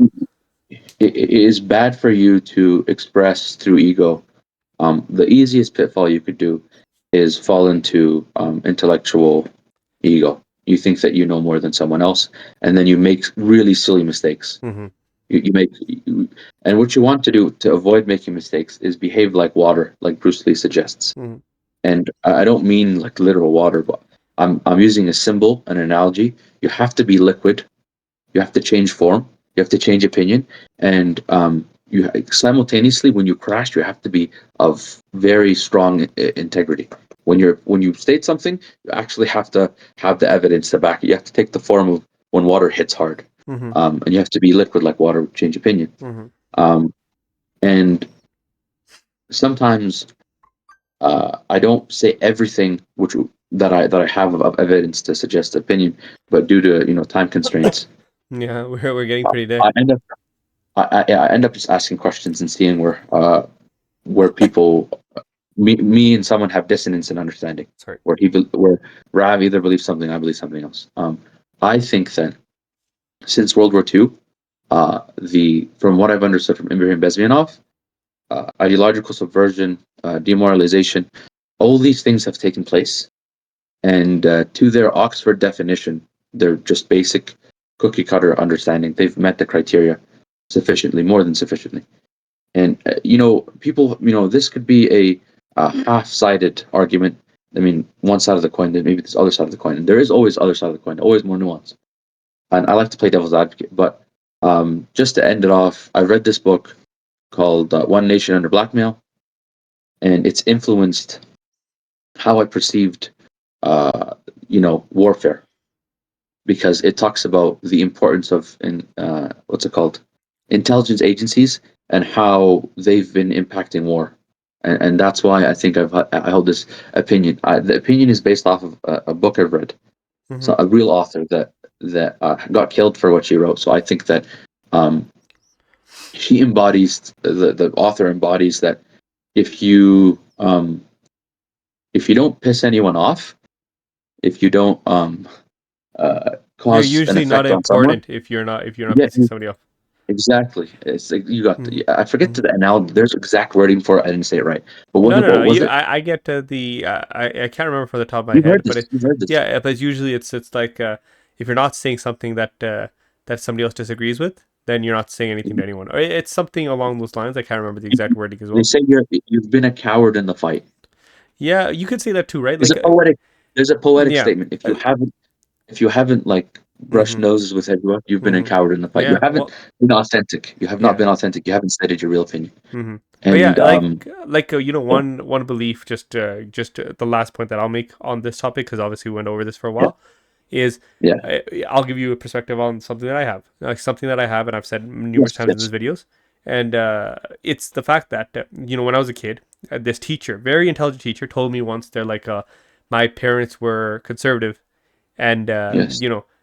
It is bad for you to express through ego. The easiest pitfall you could do is fall into intellectual ego. You think that you know more than someone else, and then you make really silly mistakes. Mm-hmm. You make, and what you want to do to avoid making mistakes is behave like water, like Bruce Lee suggests. Mm-hmm. And I don't mean like literal water, but I'm using a symbol, an analogy. You have to be liquid. You have to change form. You have to change opinion, and you simultaneously, when you crash, you have to be of very strong integrity. When you state something, you actually have to have the evidence to back it. You have to take the form of when water hits hard, Mm-hmm. and you have to be liquid like water, change opinion. Mm-hmm. Um, and sometimes I don't say everything, which that I have of evidence to suggest opinion, but due to time constraints, Yeah, we're getting pretty there. I end up I end up just asking questions and seeing where people me and someone have dissonance in understanding, Sorry. where Rav either believes something, I believe something else. I think that since World War II, the from what I've understood from Ibrahim Bezmenov, ideological subversion, demoralization, all these things have taken place. And to their Oxford definition, they're just basic cookie cutter understanding. They've met the criteria sufficiently, more than sufficiently. And people, this could be a half-sided argument. I mean, one side of the coin, then maybe this other side of the coin. And there is always other side of the coin, always more nuance. And I like to play devil's advocate. But just to end it off, I read this book called One Nation Under Blackmail, and it's influenced how I perceived, warfare, because it talks about the importance of what's it called, intelligence agencies, and how they've been impacting war, and that's why I think I hold this opinion. The opinion is based off of a book I've read, Mm-hmm. so a real author that got killed for what she wrote. So I think that um, she embodies the author embodies that if you if you don't piss anyone off, if you don't You're cause an usually not effect on someone, important if you're not yeah, pissing somebody off. exactly. It's like you got. Mm-hmm. I forget Mm-hmm. the analogy. There's exact wording for it. I didn't say it right. But No, no, what no. was You, it? I get the I can't remember from the top of my You've heard head, but this. You've heard this. yeah, but usually it's like if you're not saying something that somebody else disagrees with, then you're not saying anything to anyone. Or it's something along those lines. I can't remember the exact wording as They well. say you've been a coward in the fight. Yeah, you could say that too, right? There's Like, a poetic. There's a poetic yeah. statement. If you haven't like brushed Mm-hmm. noses with everyone, you've been a Mm-hmm. coward in the fight. You Yeah. haven't Well. been authentic. You have not Yeah. been authentic. You haven't stated your real opinion. Mm-hmm. But And yeah, like yeah, one belief. Just the last point that I'll make on this topic, because obviously we went over this for a yeah, while, is yeah. I'll give you a perspective on something that I have, like something that I have, and I've said numerous Yes, times in yes. these videos, and it's the fact that when I was a kid, this teacher, very intelligent teacher, told me once they're like, my parents were conservative, and Yes.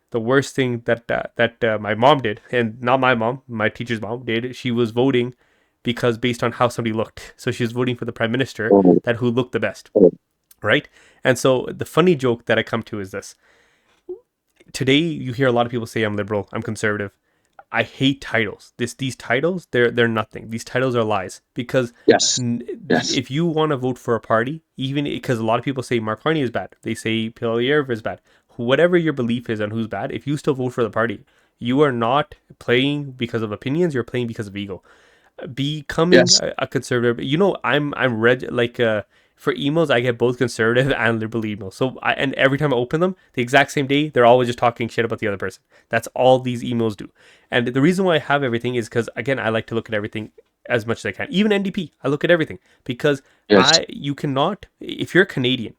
the worst thing that my mom did, and not my mom, my teacher's mom did, she was voting because based on how somebody looked, so she was voting for the prime minister Oh, that who looked the best, oh, right? And so the funny joke that I come to is this: today you hear a lot of people say I'm liberal, I'm conservative. I hate titles. These titles, they're nothing. These titles are lies because yes, yes, if you want to vote for a party, even because a lot of people say Mark Carney is bad, they say Piliev is bad. Whatever your belief is on who's bad, if you still vote for the party, you are not playing because of opinions. You're playing because of ego. Becoming yes. a conservative, I'm red like for emails I get both conservative and liberal emails. So and every time I open them, the exact same day, they're always just talking shit about the other person. That's all these emails do. And the reason why I have everything is because again, I like to look at everything as much as I can. Even NDP, I look at everything because Yes, you cannot, if you're Canadian,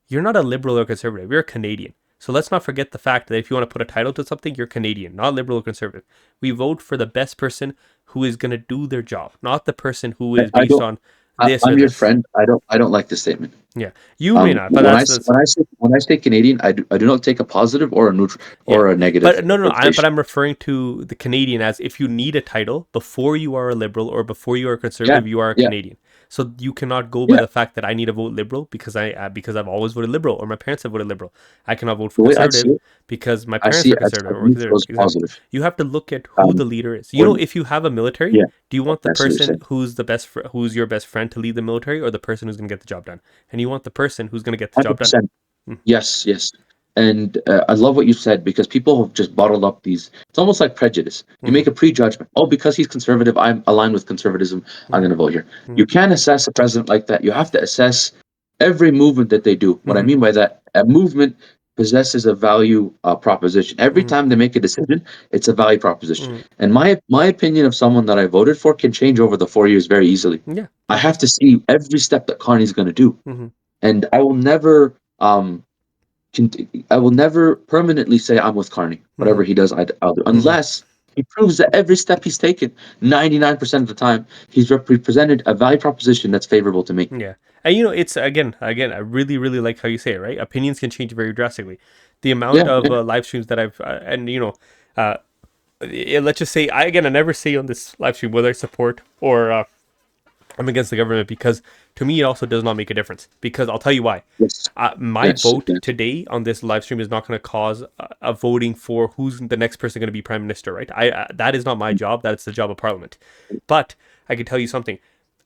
you're not a liberal or conservative. You're a Canadian. So let's not forget the fact that if you want to put a title to something, you're Canadian, not liberal or conservative. We vote for the best person who is going to do their job, not the person who is I based don't. on this or I'm your this. friend. I don't like this statement. Yeah, you may not, but that's When I say Canadian, I do not take a positive or a neutral yeah. or a negative But no, no, no. But connotation. I'm referring to the Canadian as if you need a title before you are a liberal or before you are a Yeah, conservative, you are a yeah, Canadian. So you cannot go by yeah. the fact that I need to vote liberal because I've always voted liberal or my parents have voted liberal. I cannot vote for The way I see conservative it, because my I parents see are it as conservative or neutral conservative. as Exactly. positive. You have to look at who Um, the leader is. when If you have a military, yeah, do you want the I see what you're person saying. who's who's your best friend to lead the military or the person who's going to get the job done? And you want the person who's going to get the job done. 100%. Yes, yes. And I love what you said because people have just bottled up these. It's almost like prejudice. You Mm-hmm. make a prejudgment. Oh, because he's conservative, I'm aligned with conservatism. I'm Mm-hmm. going to vote here. Mm-hmm. You can't assess a president like that. You have to assess every movement that they do. What I Mm-hmm. mean by that, a movement possesses a value proposition. Every Mm-hmm. time they make a decision, it's a value proposition. Mm-hmm. And my opinion of someone that I voted for can change over the 4 years very easily. Yeah. I Yeah. have to see every step that Carney's going to do, Mm-hmm. and I will never. I will never permanently say I'm with Carney. Mm-hmm. Whatever he does, I'll do. Mm-hmm. Unless He proves that every step he's taken, 99% of the time, he's represented a value proposition that's favorable to me. Yeah. And it's again, I really, really like how you say it, right? Opinions can change very drastically. The amount Yeah, of yeah, live streams that I've, uh, let's just say, I never say on this live stream whether I support or I'm against the government, because to me, it also does not make a difference. Because I'll tell you why. yes, My yes, vote yes. today on this live stream is not going to cause a voting for who's the next person going to be prime minister, right? That is not my job. That's the job of parliament. But I can tell you something.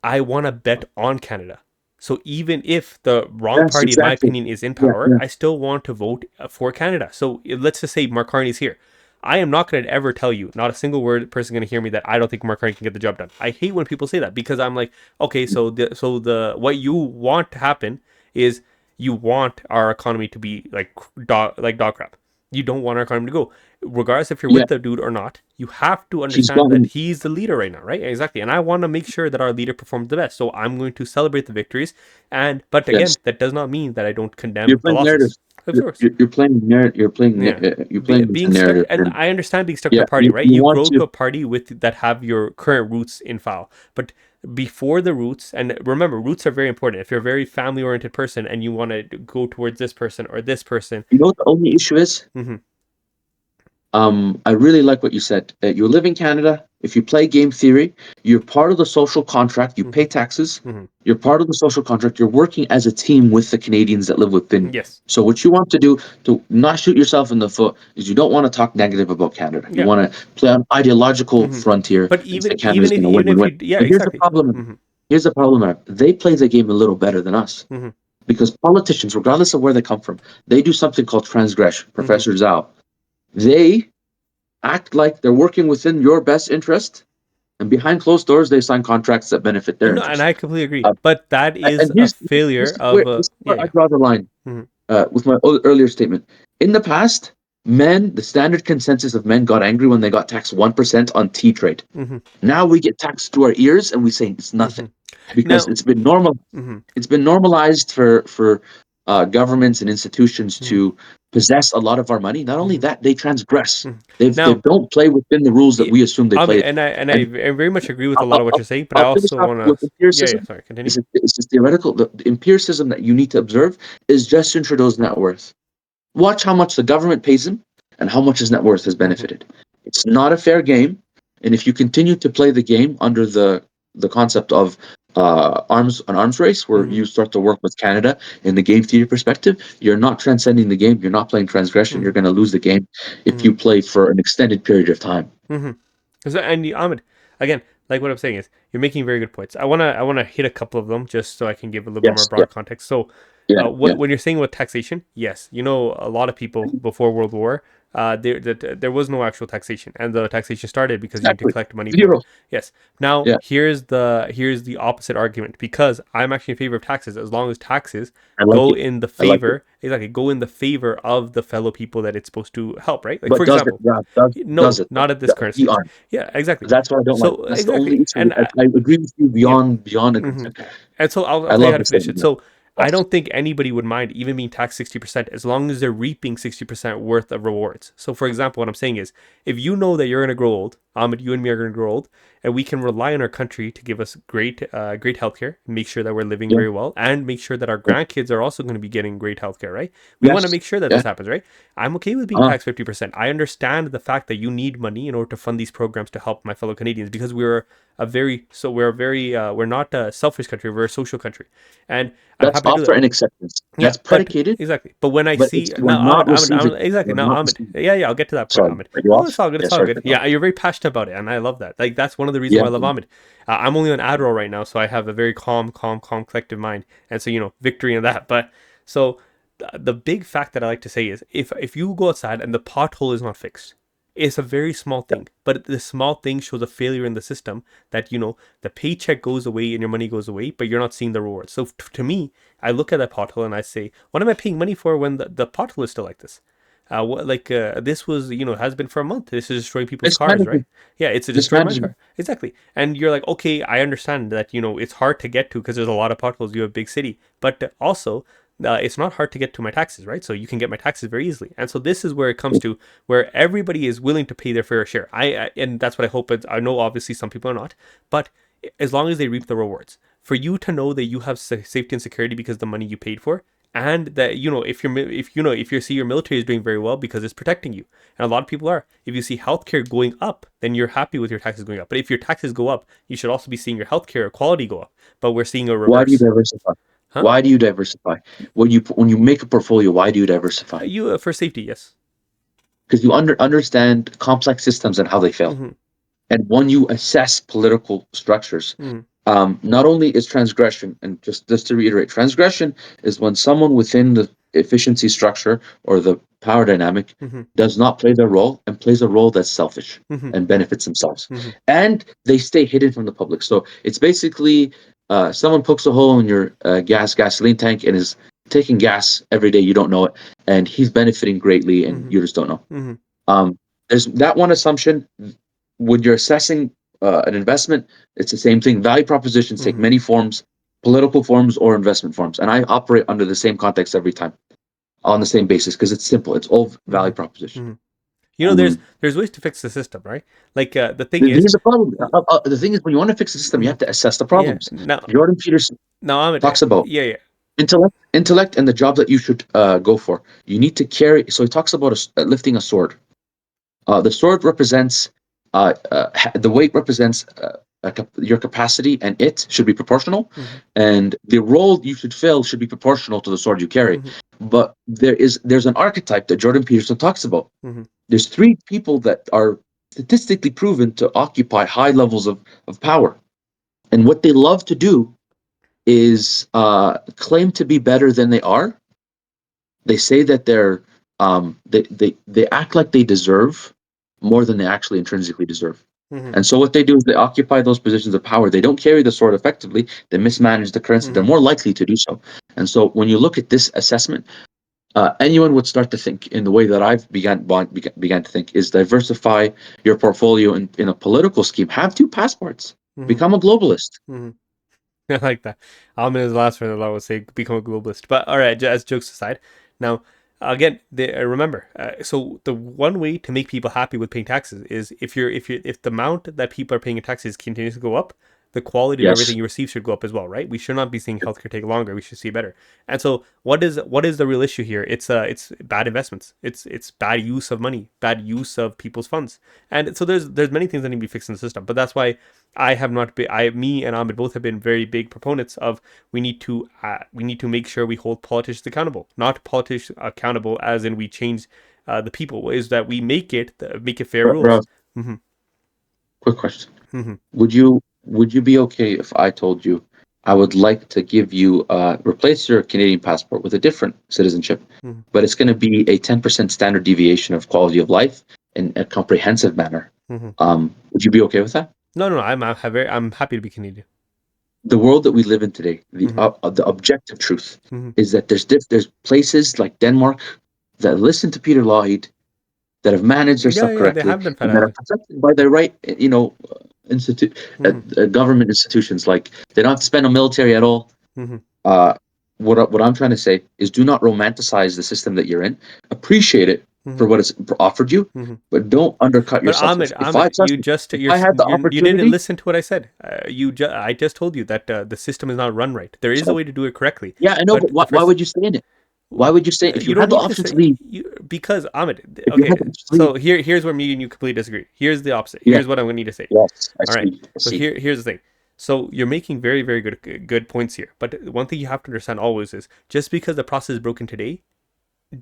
I want to bet on Canada. So even if the wrong Yes, party, in my exactly. opinion, is in Yeah, power, yeah. I still want to vote for Canada. So let's just say Mark Carney's here. I am not going to ever tell you, not a single word person going to hear me, that I don't think Mark Carney can get the job done. I hate when people say that, because I'm like, okay, so the what you want to happen is you want our economy to be like dog crap. You don't want our economy to go. Regardless if you're Yeah, with the dude or not, you have to he's understand that gotten. he's the leader right now, right? Exactly. And I want to make sure that our leader performs the best. So I'm going to celebrate the victories. But Yes, again, that does not mean that I don't you're condemn the playing narrative. losses. Of course. You're playing narrative. Yeah. You're playing into Being stuck, narrative, and and I understand being stuck to yeah, a party, right? you You want grow to to. a party with that have your current roots in file, but before the roots, and remember, roots are very important. If you're a very family oriented person and you want to go towards this person or this person, You know what the only issue is? mm-hmm, I really like what you said. You live in Canada. If you play game theory, you're part of the social contract. You mm-hmm, pay taxes. mm-hmm, You're part of the social contract. You're working as a team with the Canadians that live within. yes, So what you want to do to not shoot yourself in the foot is you don't want to talk negative about Canada. You yeah, want to play on ideological mm-hmm. frontier But and say even Canada's even if going to win, even win, if win. you, yeah, But here's the exactly, problem. mm-hmm, Here's the problem. They play the game a little better than us mm-hmm, because politicians, regardless of where they come from, they do something called transgression. mm-hmm. Professor Zhao. They act like they're working within your best interest, and behind closed doors, they sign contracts that benefit their No, and interest. I completely agree. Uh, But that is and a here's failure this is of where a, this is yeah, where I yeah, draw the line mm-hmm, with my earlier statement. In the past, the standard consensus of men got angry when they got taxed 1% on tea trade. mm-hmm, Now we get taxed to our ears, and we say it's mm-hmm. nothing because Now, mm-hmm, it's been normalized for governments and institutions mm-hmm, to possess a lot of our money. Not only mm-hmm, that, they transgress. mm-hmm. They Now, don't play within the rules that we assume they Amit, play. and I And very much agree with a I'll, lot I'll, of what I'll you're saying, but I I'll finish also off want with to, yeah, yeah, empiricism. sorry, continue. It's just theoretical. The empiricism that you need to observe is Justin Trudeau's net worth. Watch how much the government pays him and how much his net worth has Mm-hmm, benefited. It's not a fair game, and if you continue to play the game under the concept of arms race, where mm-hmm, you start to work with Canada in the game theory perspective, you're not transcending the game. You're not playing transgression. mm-hmm, You're going to lose the game if mm-hmm, you play for an extended period of time. mm-hmm. So, and Ahmed, again, like what I'm saying is, you're making very good points. I wanna hit a couple of them just so I can give a little bit more Yes. Yeah. broad context. So, Yeah. Yeah. when you're saying with taxation, yes, a lot of people before World War, there was no actual taxation, and the taxation started because you need to Exactly. collect money from. Zero. Yes. Now Yeah. here's the opposite argument, because I'm actually in favor of taxes as long as taxes I like go it. in the I like it. favor, exactly, go in the favor of the fellow people that it's supposed to help, right? Like, for But does it? example, Yeah. Does no, it not though? at this current We stage. are. Yeah, exactly. That's what I don't like. So That's the only exactly, issue. I agree with you yeah, beyond hmm, agreement. and so I'll I tell you how love to the finish it. statement. So I Yes. don't think anybody would mind even being taxed 60% as long as they're reaping 60% worth of rewards. So, for example, what I'm saying is, if you know that you're going to grow old, Ahmed, you and me are going to grow old, and we can rely on our country to give us great healthcare, make sure that we're living Yeah. very well, and make sure that our Yeah. grandkids are also going to be getting great healthcare, right? We want to Yes. make sure that Yeah. this happens, right? I'm okay with being Uh, taxed 50%. I understand the fact that you need money in order to fund these programs to help my fellow Canadians, because we're not a selfish country, we're a social country, and I'm that's happy to do offer that. and acceptance. Yeah, That's but predicated, exactly. But when I but see we're now, not Ahmed, receiving. exactly, We're now, not Ahmed, receiving. yeah, yeah, I'll get to that point, Sorry, Ahmed. are you No, off? it's all good. Yeah. It's all Sorry good. for that. Yeah, you're very passionate about it, and I love that. Like, that's one of the reasons Yeah. why I love Ahmed. I'm only on Adderall right now, so I have a very calm, collective mind, and so victory in that. But so the big fact that I like to say is, if you go outside and the pothole is not fixed, it's a very small Yeah. thing, but the small thing shows a failure in the system, that the paycheck goes away and your money goes away, but you're not seeing the reward. So to me, I look at that pothole and I say, what am I paying money for when the pothole is still like this? This was, has been for a month. This is destroying people's cars, right? Mismanagement. Yeah, it's a destroying my car. Mismanagement. Exactly. And you're like, okay, I understand that, it's hard to get to because there's a lot of potholes. You have a big city, but also it's not hard to get to my taxes, right? So you can get my taxes very easily. And so this is where it comes to where everybody is willing to pay their fair share. And that's what I hope. I know obviously some people are not, but as long as they reap the rewards, for you to know that you have safety and security because the money you paid for, and that if you see your military is doing very well because it's protecting you, and a lot of people are. If you see healthcare going up, then you're happy with your taxes going up. But if your taxes go up, you should also be seeing your healthcare quality go up. But we're seeing a Why do you reverse, diversify? huh? Why do you diversify? When you make a portfolio, why do you diversify? You for safety, yes. Because you understand complex systems and how they fail. Mm-hmm. And when you assess political structures, Mm-hmm. not only is transgression, and just to reiterate, transgression is when someone within the efficiency structure or the power dynamic Mm-hmm. does not play their role and plays a role that's selfish Mm-hmm. and benefits themselves. Mm-hmm. And they stay hidden from the public. So it's basically someone pokes a hole in your gasoline tank and is taking gas every day. You don't know it. And he's benefiting greatly and Mm-hmm. you just don't know. Mm-hmm. Um, there's that one assumption. When you're assessing an investment, it's the same thing. Value propositions take Mm-hmm. many forms, political forms or investment forms, and I operate under the same context every time on the same basis because it's simple. It's all value proposition. Mm-hmm. You know, there's Um, there's ways to fix the system, right? Like the thing the, is, here's the problem. The thing is, when you want to fix the system, you mhm, have to assess the yeah. problems. Now, Jordan Peterson Ahmed, talks about yeah, yeah. intellect, and the job that you should go for. You need to carry. So he talks about lifting a sword. The sword represents the weight represents your capacity, and it should be proportional. Mm-hmm. And the role you should fill should be proportional to the sword you carry. Mm-hmm. But there's an archetype that Jordan Peterson talks about. Mm-hmm. There's three people that are statistically proven to occupy high levels of power, and what they love to do is claim to be better than they are. They say that they act like they deserve more than they actually intrinsically deserve. Mm-hmm. And so what they do is they occupy those positions of power. They don't carry the sword effectively. They mismanage the currency. They're Mm-hmm. more likely to do so. And so when you look at this assessment, anyone would start to think in the way that I've began to think is diversify your portfolio in a political scheme. Have two passports. Mm-hmm. Become a globalist. Mm-hmm. I like that. Ahmed is the last one that I would say become a globalist. But all right, as jokes aside, now again, remember. So the one way to make people happy with paying taxes is if the amount that people are paying in taxes continues to go up, the quality of Yes. everything you receive should go up as well, right? We should not be seeing healthcare take longer. We should see better. And so, what is the real issue here? It's bad investments. It's bad use of money, bad use of people's funds. And so there's many things that need to be fixed in the system. But that's why I have not been. Me and Ahmed both have been very big proponents of we need to make sure we hold politicians accountable, not politicians accountable as in we change the people. Is that we make it fair rules. Rob, Mm-hmm. quick question. Mm-hmm. Would you be okay if I told you I would like to give you replace your Canadian passport with a different citizenship, Mm-hmm. but it's going to be a 10% standard deviation of quality of life in a comprehensive manner. Mm-hmm. Would you be okay with that? No, no, no. I'm happy to be Canadian. The world that we live in today, Mm-hmm. the objective truth Mm-hmm. is that there's places like Denmark that listen to Peter Lougheed, that have managed their Yeah, stuff yeah, they correctly, have been and that are fantastic. protected by the right, Mm-hmm. government institutions. Like they don't have to spend on military at all. Mm-hmm. Uh, what I'm trying to say is, do not romanticize the system that you're in. Appreciate it Mm-hmm. for what it's offered you, Mm-hmm. but don't undercut But yourself. Ahmed, If I Ahmed, trust, if I had the you didn't opportunity, listen to what I said. I just told you that the system is not run right. There is a so way to do it correctly, yeah, I know. but But the why first would you stay in it? Why would you stay if you you don't had the need to option to say leave? you because Ahmed. If you had Okay, the option to leave, so here's where me and you completely disagree. Here's the opposite. yeah, Here's what I'm going to need to say. yes, I All right. see, I So see. here's the thing. So you're making very very good points here. But one thing you have to understand always is just because the process is broken today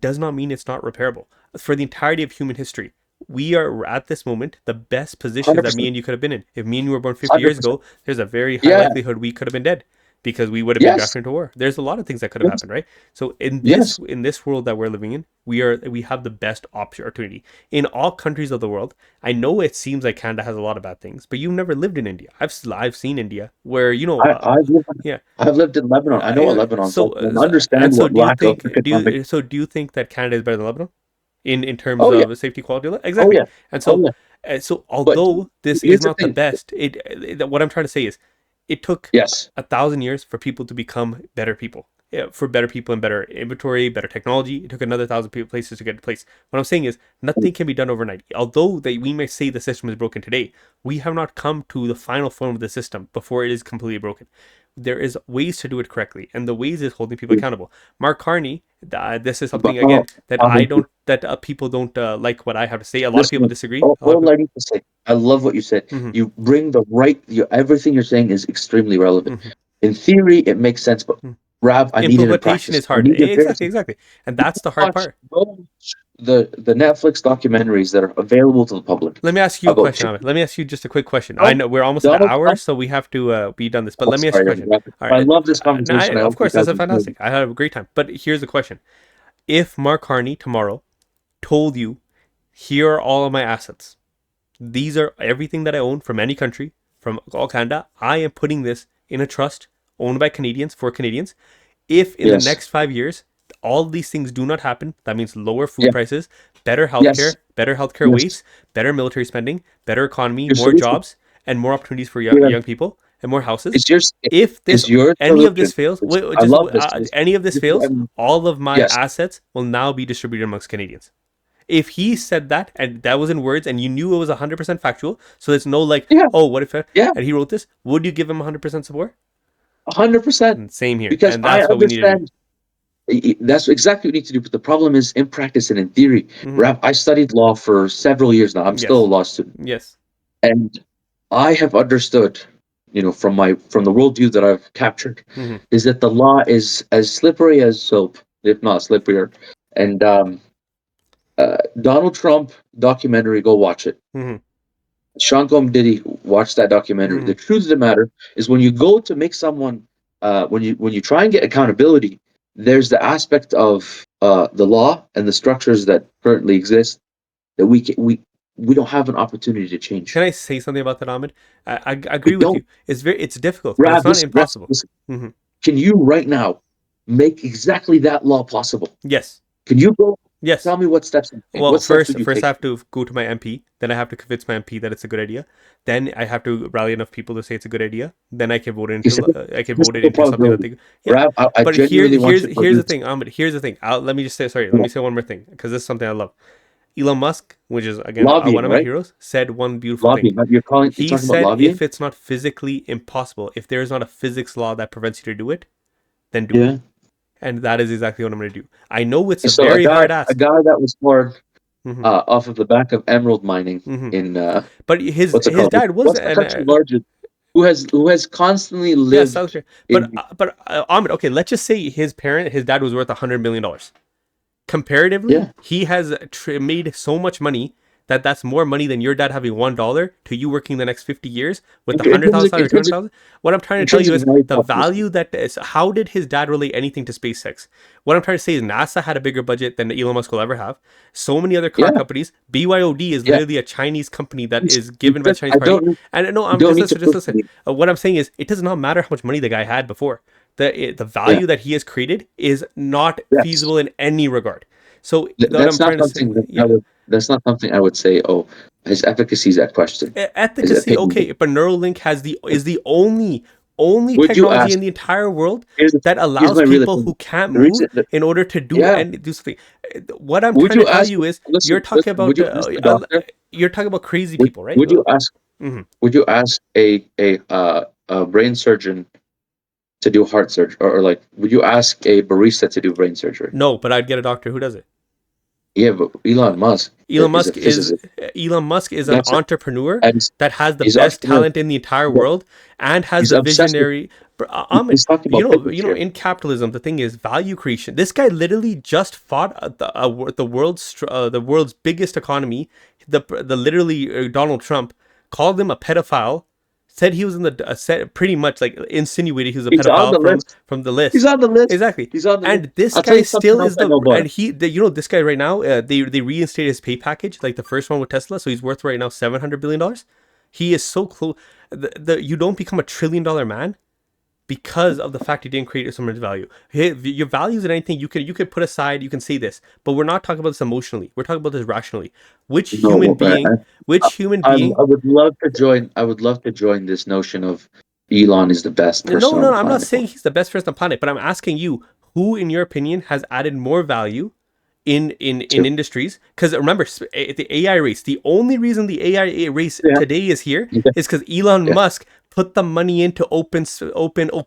does not mean it's not repairable. For the entirety of human history, we are at this moment the best positions Hundred that me percent, and you could have been in. If me and you were born 50 hundred years percent. ago, there's a very high Yeah, likelihood we could have been dead because we would have been yes, drafted into war. There's a lot of things that could have yes, happened, right? So in this yes. in this world that we're living in, we have the best opportunity in all countries of the world. I know it seems like Canada has a lot of bad things, but you've never lived in India. I've seen India where I, I've lived, yeah. I've lived in Lebanon. I know what Lebanon's like, and And understand so what do you lack of think economic. do you think that Canada is better than Lebanon in terms Oh yeah, of safety quality? oh Exactly. yeah, And oh so yeah. But although this is here's the not the thing. best, what I'm trying to say is it took Yes, 1,000 years for people to become better people. for better people and better inventory, better technology. It took another 1,000 places to get to place. What I'm saying is nothing can be done overnight. Although we may say the system is broken today, we have not come to the final form of the system before it is completely broken. There is ways to do it correctly, and the ways is holding people accountable. Mark Carney, this is But something again that people don't like what I have to say. A lot of people listen, disagree. A lot of all people. I need to say, I love what you said. Mhm, You bring the right, everything you're saying is extremely relevant. mhm, In theory, it makes sense, but mhm. Rab, I need it in Implementation practice. is I hard. need it very Exactly, and that's the hard watch. part. Go watch the Netflix documentaries that are available to the public Let me ask you a about question, chicken. Ahmed. Let me ask you just a quick question. I Donald, know we're almost at an Donald hour, Trump. so we have to be done this. But Oh, let me ask you a sorry, question. All I right, love this no, conversation. I of hope you course guys that's a enjoy fantastic. I had a great time. But here's the question: if Mark Carney tomorrow told you, "Here are all of my assets. These are everything that I own from any country, from all Canada. I am putting this in a trust owned by Canadians for Canadians. If in the Yes. next 5 years all these things do not happen, that means lower food Yeah. prices, Yes. better healthcare Yes. weights, better military spending, better economy, Your more solution. jobs, and more opportunities for Yeah. young people and more houses. Is your If this is your any of this solution? fails, I love this. any of this fails, all of my Yes. assets will now be distributed amongst Canadians. If he said that and that was in words and you knew it was 100% factual, so there's no like, Yeah. oh, what if Yeah. and he wrote this, would you give him 100% support? 100%. And same here, Because and I that's what we need to do. understand. That's exactly what you need to do. But the problem is in practice and in theory. Mm-hmm. Rap, I studied law for several years now. I'm still a Yes, law student, yes. and I have understood, from the worldview that I've captured, Mm-hmm. is that the law is as slippery as soap, if not slipperier. And Donald Trump documentary, go watch it. Mm-hmm. Sean Combs Diddy, watch that documentary. Mm-hmm. The truth of the matter is, when you go to make someone, when you try and get accountability, there's the aspect of the law and the structures that currently exist that we don't have an opportunity to change. Can I say something about that, Ahmed? I We agree with don't. you. It's difficult, but it's Rab, not listen, impossible. listen. Mm-hmm. Can you right now make exactly that law possible? Yes, Can you go yes. tell me what steps you take? Well, What steps would you first I take? have to go to my MP. Then I have to convince my MP that it's a good idea. Then I have to rally enough people to say it's a good idea. Then I can vote it It's a into I can vote it statistical into something that probability. they yeah. Rab, I But genuinely want you to here's the produce. thing, Ahmed. Here's the thing. Let me just say sorry. Let me say one more thing because this is something I love. Elon Musk, which is again one Lobbying, of my right? heroes, said one beautiful thing. Lobbying. You're He talking about said, if lobbying? it's not physically impossible, if there is not a physics law that prevents you to do it, then do it. Yeah. And that is exactly what I'm going to do. I know it's a So very hard a ask. guy that was born Hmm. off of the back of emerald mining Hmm. in But what's it his called? dad was What's the an country largest? Who has constantly yeah, South lived Korea. in? But Ahmed, okay, let's just say his dad was worth $100 million. Comparatively, Yeah. he has made so much money that that's more money than your dad having $1 to you working the next 50 years with the hundred thousand Intrinsic, or 200 intrinsic, thousand. What I'm trying to tell you intrinsic is value the proposition. value that is. How did his dad relate anything to SpaceX? What I'm trying to say is NASA had a bigger budget than Elon Musk will ever have. So many other car Yeah. companies. BYOD is Yeah. literally a Chinese company that is It's given by the just, Chinese party. And no, you I'm don't just need to listen, just prove to listen. me. What I'm saying is, it does not matter how much money the guy had before. The Yeah. value that he has created is not Yes. feasible in any regard. So what I'm That's not trying to say, something that I yeah, would. That's not something I would say. Oh, his efficacy is at question. His efficacy, opinion. okay, but Neuralink is the only Would you technology ask? in the entire world Here's that here's allows my real people opinion. who can't The move reason that, in order to yeah. do something. What I'm Would trying to you tell ask? you is Listen, listen. Would you ask the doctor? you're talking about crazy Would people, right? Would you ask? Hmm. Would you ask a brain surgeon to do heart surgery, or like, would you ask a barista to do brain surgery? No, but I'd get a doctor who does it. Yeah, but Elon Musk Elon is a Musk is physicist. Elon Musk is an That's it. entrepreneur And that has the he's best entrepreneur. talent in the entire But world and has he's the obsessed with. visionary. Ahmed, He's talking about physics here. in capitalism, the thing is value creation. This guy literally just fought the world's biggest economy. The literally Donald Trump called him a pedophile. Said he was in the said pretty much like insinuated he was a He's on pedophile the list. from the He's list. on the list. Exactly. He's on the list. And this I'll tell guy you something still else is I know about him. this guy right now, they reinstated his pay package, like the first one with Tesla, so he's worth right now $700 billion. He is so close. You don't become $1 trillion man because of the fact you didn't create so much value. Your values and anything you could put aside, you can say this, but we're not talking about this emotionally. We're talking about this rationally. No, but Which human I being would love to join. I would love to join this notion of Elon is the best No, person on no, the I'm not planet. saying he's the best person on the planet, but I'm asking you, who, in your opinion, has added more value in Two. industries? Because remember, the AI race. The only reason the AI race Yeah. today is here Yeah. is because Elon Yeah. Musk put the money into open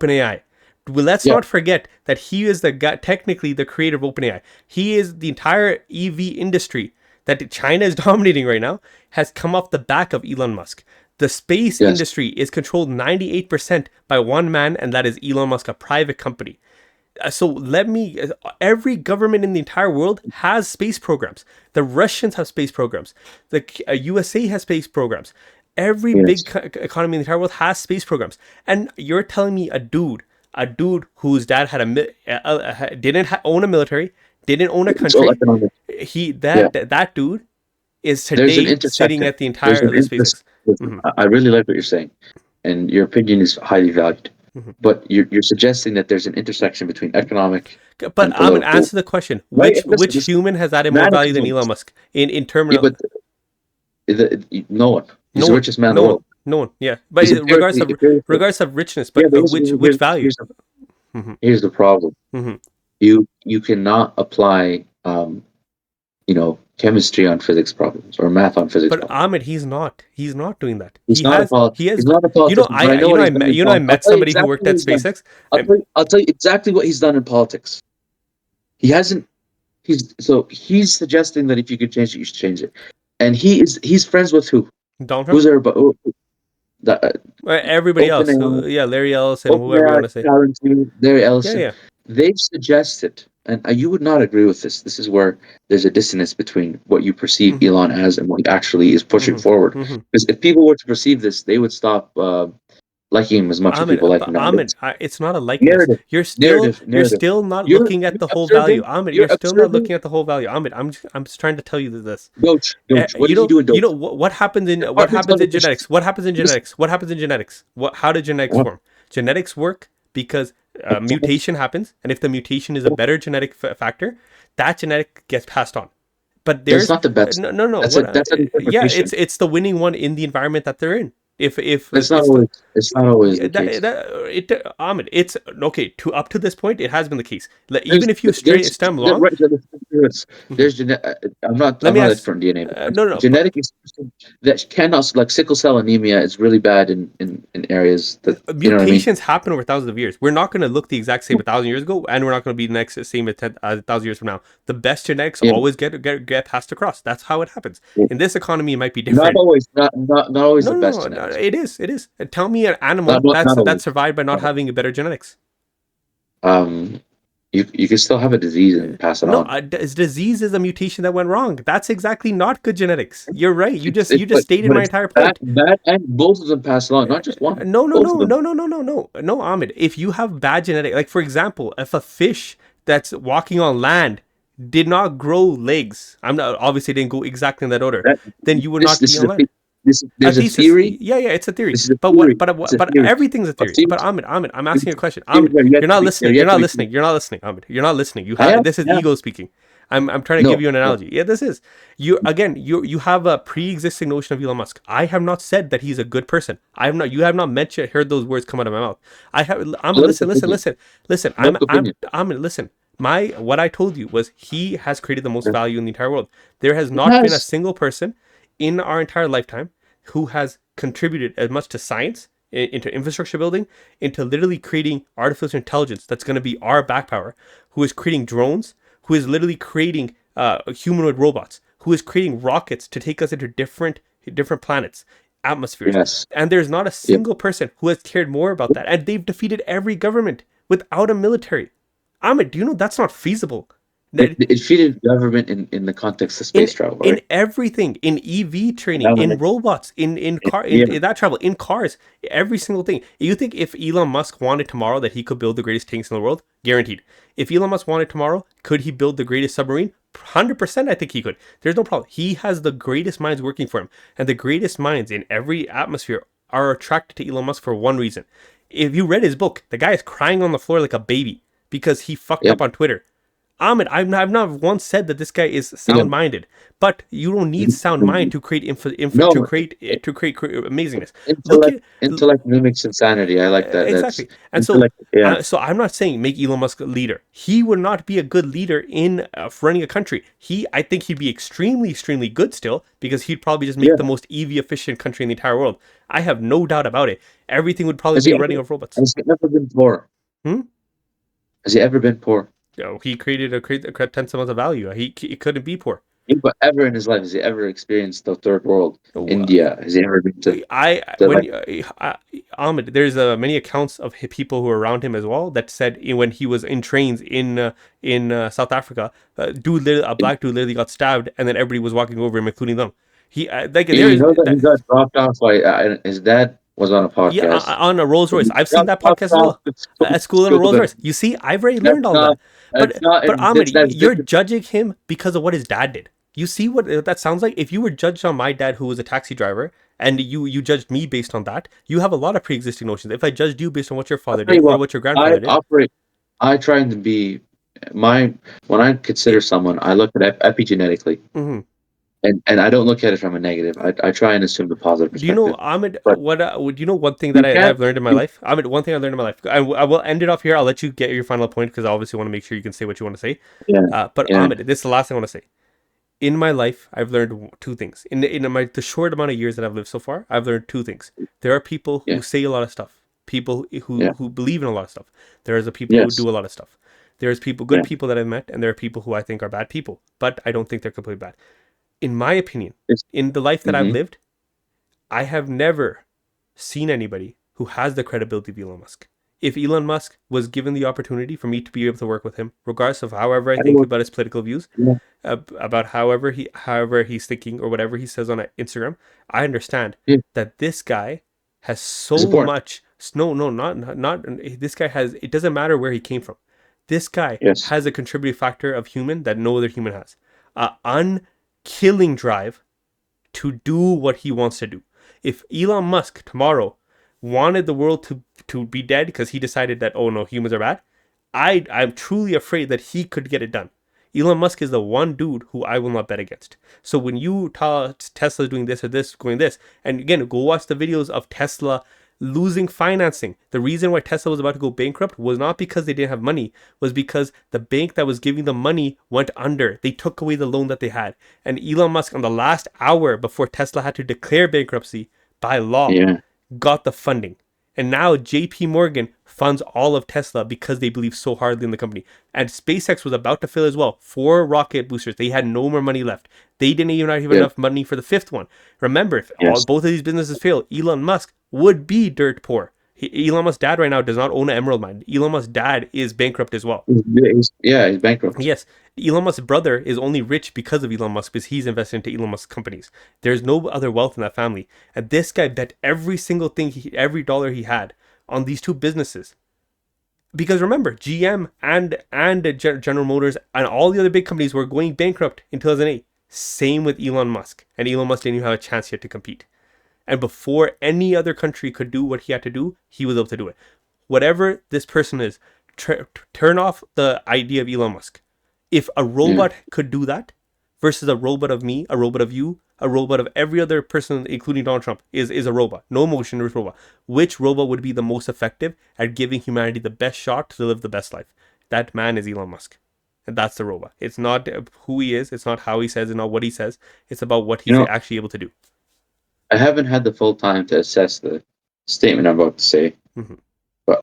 AI. Well, let's Yeah. not forget that he is the guy, technically the creator of OpenAI. He is the entire EV industry that China is dominating right now has come off the back of Elon Musk. The space Yes. industry is controlled 98% by one man, and that is Elon Musk, a private company. So every government in the entire world has space programs. The Russians have space programs. The USA has space programs. Every big Yes. economy in the entire world has space programs. And you're telling me a dude whose dad had didn't own a military, didn't own a It's all country, economic. he Yeah. that dude is There's an today sitting intersection. at the There's entire an of the SpaceX. listen, Hmm. I really like what you're saying, and your opinion is highly valued. Hmm. But you're suggesting that there's an intersection between economic But and I'm gonna political. answer the question: Right? which Listen. human has added more Man value than Elon economics. Musk in Yeah, terminal? but no one. He's No the one, richest man in the no one, world. no one. Yeah, but He's empirically. regardless of richness, Yeah, but but which value? here's the Hmm. here's the problem. Hmm. You cannot apply chemistry on physics problems or math on physics But problems. Ahmed, he's not doing that. He's not a He has he's not a you know politician, but I I know you what know I he's done met in you know I politics. I'll met tell you somebody who exactly worked what at he's done. SpaceX. And I'll tell you exactly what he's done in politics. He hasn't. He's suggesting that if you could change it, you should change it. And he's friends with who? Donald Trump, Who's everybody? The everybody else, OpenAI, yeah, Larry Ellison, whoever you OpenAI, want to say. Palantir, Larry Yeah, Ellison. yeah. They've suggested, and you would not agree with this. This is where there's a dissonance between what you perceive Hmm. Elon as and what he actually is pushing Hmm. forward. Hmm. Because if people were to perceive this, they would stop liking him as much as Ahmed, people like but him Ahmed, nowadays. it's not a likeness. Narrative, You're narrative. still not looking at You're the whole value, observing. Ahmed. You're You're still not observing. looking at the whole value, Ahmed. I'm just trying to tell you this. Doge. What did he do in You Doge? know what happens in Department of efficiency. genetics? What happens in Listen, genetics? What happens in genetics? How did genetics what? form? Genetics work because Genetics. mutation happens, and if the mutation is a better genetic factor, that genetic gets passed on. But That's there's not the best. no, no, no. That's a What? that's an Yeah, interpretation. it's the winning one in the environment that they're in. If That's not it's the always. It's not always yeah, the case. Ahmed, it's okay to up to this point. It has been the case. Even There's if you straight there's stem there, long, right, there's mhm. there's I'm not Let I'm me not ask. expert in DNA, but No, no, but genetic is that cannot, like sickle cell anemia is really bad in areas that, you know what I mean. mutations happen over thousands of years. We're not going to look the exact same 1,000 years ago, and we're not going to be the next same 1,000 years from now. The best genetics Yeah, always get passed across. That's how it happens. yeah. In this economy, it might be Not different. always, not always No, the best no, no, no. genetics. It is. It is. Tell me an Not animal not, not that always. survived by not Not always. having better genetics. Um, you can still have a disease and pass it No, on. disease is a mutation that went wrong. That's exactly not good genetics. You're right. You It's just stated but my it's entire bad, point. bad, and both of them pass along, not just one. No, no, Both of no, them. no, no, no, no, no, no, Ahmed. If you have bad genetic, like for example, if a fish that's walking on land did not grow legs, I'm not obviously didn't go exactly in that order, That then you would this not this be is on a land. A there's a thesis. theory. Yeah, yeah, it's a theory. This is a But theory. what? But It's a but theory. everything's a A theory. theory. But Ahmed, I'm asking you a question. Ahmed, They're yet you're to not be. They're listening. You're yet to not be. listening. You're not listening, Ahmed. You're not listening. You I have am. this is Yeah. ego speaking. I'm trying to give No. you an No. analogy. Yeah, this is you again. You have a pre-existing notion of Elon Musk. I have not said that he's a good person. I have not. You have not mentioned heard those words come out of my mouth. I have. Ahmed, Political opinion. listen. Political opinion. Ahmed, listen. My what I told you was he has created the most Yeah. value in the entire world. There has It not been a has. single person in our entire lifetime who has contributed as much to science, into infrastructure building, into literally creating artificial intelligence that's going to be our back power, who is creating drones, who is literally creating humanoid robots, who is creating rockets to take us into different planets, atmospheres. Yes. And there's not a Yeah. single person who has cared more about that. And they've defeated every government without a military. Ahmed, do you know that's not feasible? It treated government in the context of in space travel, in right? everything, in EV training, in Government. robots, in car, Yeah. in that travel, in cars, every single thing. You think if Elon Musk wanted tomorrow that he could build the greatest tanks in the world? Guaranteed. If Elon Musk wanted tomorrow, could he build the greatest submarine? 100%. I think he could. There's no problem. He has the greatest minds working for him, and the greatest minds in every atmosphere are attracted to Elon Musk for one reason. If you read his book, the guy is crying on the floor like a baby because he fucked Yeah. up on Twitter. Ahmed, I've not once said that this guy is You know, sound-minded, but you don't need sound mind to create no, amazingness. Look intellect at intellect mimics insanity. I like that. That's exactly, and intellect. Yeah, so I'm not saying make Elon Musk a leader. He would not be a good leader in running a country. I think he'd be extremely good still because he'd probably just make yeah. the most EV efficient country in the entire world. I have no doubt about it. Everything would probably Has he be ever running off robots. has he ever been poor? Hmm? Has he ever been poor? You know, he created a tens amounts of value. He couldn't be poor. Yeah, but ever in his life, has he ever experienced the third world, So, India? Has he ever been to when like? Ahmed, there's many accounts of people who were around him as well that said when he was in trains in South Africa, a black dude literally got stabbed, and then everybody was walking over him, including them. He like there You is know that he that got dropped off by his dad was on a yeah podcast. on a Rolls Royce. He I've seen got that dropped podcast as off well. at At school on a school, Rolls but Royce. You see, I've already that's learned all not that. that's not But and Ahmed, that's you're different. judging him because of what his dad did. You see what that sounds like? If you were judged on my dad, who was a taxi driver, and you judged me based on that, you have a lot of pre-existing notions. If I judged you based on what your I'll father tell did you or what, what your I grandfather did, operate. I try to be my when I consider it, someone, I look at epigenetically, mhm. and I don't look at it from a negative. I try and assume the positive Do you know, perspective. Ahmed? But Do you know one thing you that can't. I've learned in my You, life? Ahmed, one thing I learned in my life. I will end it off here. I'll let you get your final point because I obviously want to make sure you can say what you want to say. yeah, But yeah, Ahmed, this is the last thing I want to say. In my life, I've learned two things. In the short amount of years that I've lived so far, I've learned two things. There are people yeah, who say a lot of stuff, people yeah. who believe in a lot of stuff. There's the people who Yes, do a lot of stuff. There's people, good yeah. people that I've met, and there are people who I think are bad people, but I don't think they're completely bad. In my opinion, It's, in the life that I've mm-hmm. lived, I have never seen anybody who has the credibility of Elon Musk. If Elon Musk was given the opportunity for me to be able to work with him, regardless of however I I think would, about his political views, yeah. about however he's thinking or whatever he says on Instagram, I understand Yeah, that this guy has it's so important. much. No, no, not. This guy has. It doesn't matter where he came from. This guy Yes, has a contributing factor of human that no other human has. A unkilling drive to do what he wants to do. If Elon Musk tomorrow wanted the world to be dead because he decided that oh no humans are bad, I'm truly afraid that he could get it done. Elon Musk is the one dude who I will not bet against. So when you Tesla doing this or this, going this, and again, go watch the videos of Tesla losing financing. The reason why Tesla was about to go bankrupt was not because they didn't have money, was because the bank that was giving them money went under. They took away the loan that they had. And Elon Musk, on the last hour before Tesla had to declare bankruptcy by law, yeah, got the funding. And now JP Morgan funds all of Tesla because they believe so hardly in the company. And SpaceX was about to fail as well. 4 rocket boosters. They had no more money left. They didn't even have yeah, enough money for the 5th one. Remember, if yes. both of these businesses fail, Elon Musk would be dirt poor. Elon Musk's dad right now does not own an emerald mine. Elon Musk's dad is bankrupt as well. Yeah, he's bankrupt. Yes, Elon Musk's brother is only rich because of Elon Musk because he's invested into Elon Musk companies. There's no other wealth in that family. And this guy bet every single thing, every dollar he had on these two businesses. Because remember, GM and General Motors and all the other big companies were going bankrupt in 2008. Same with Elon Musk. And Elon Musk didn't even have a chance yet to compete. And before any other country could do what he had to do, he was able to do it. Whatever this person is, turn off the idea of Elon Musk. If a Yeah. robot could do that versus a robot of me, a robot of you, a robot of every other person, including Donald Trump, is a robot. No emotion, is robot. Which robot would be the most effective at giving humanity the best shot to live the best life? That man is Elon Musk. And that's the robot. It's not who he is. It's not how he says. It's not what he says. It's about what You he's know, actually able to do. I haven't had the full time to assess the statement I'm about to say, Mm-hmm. but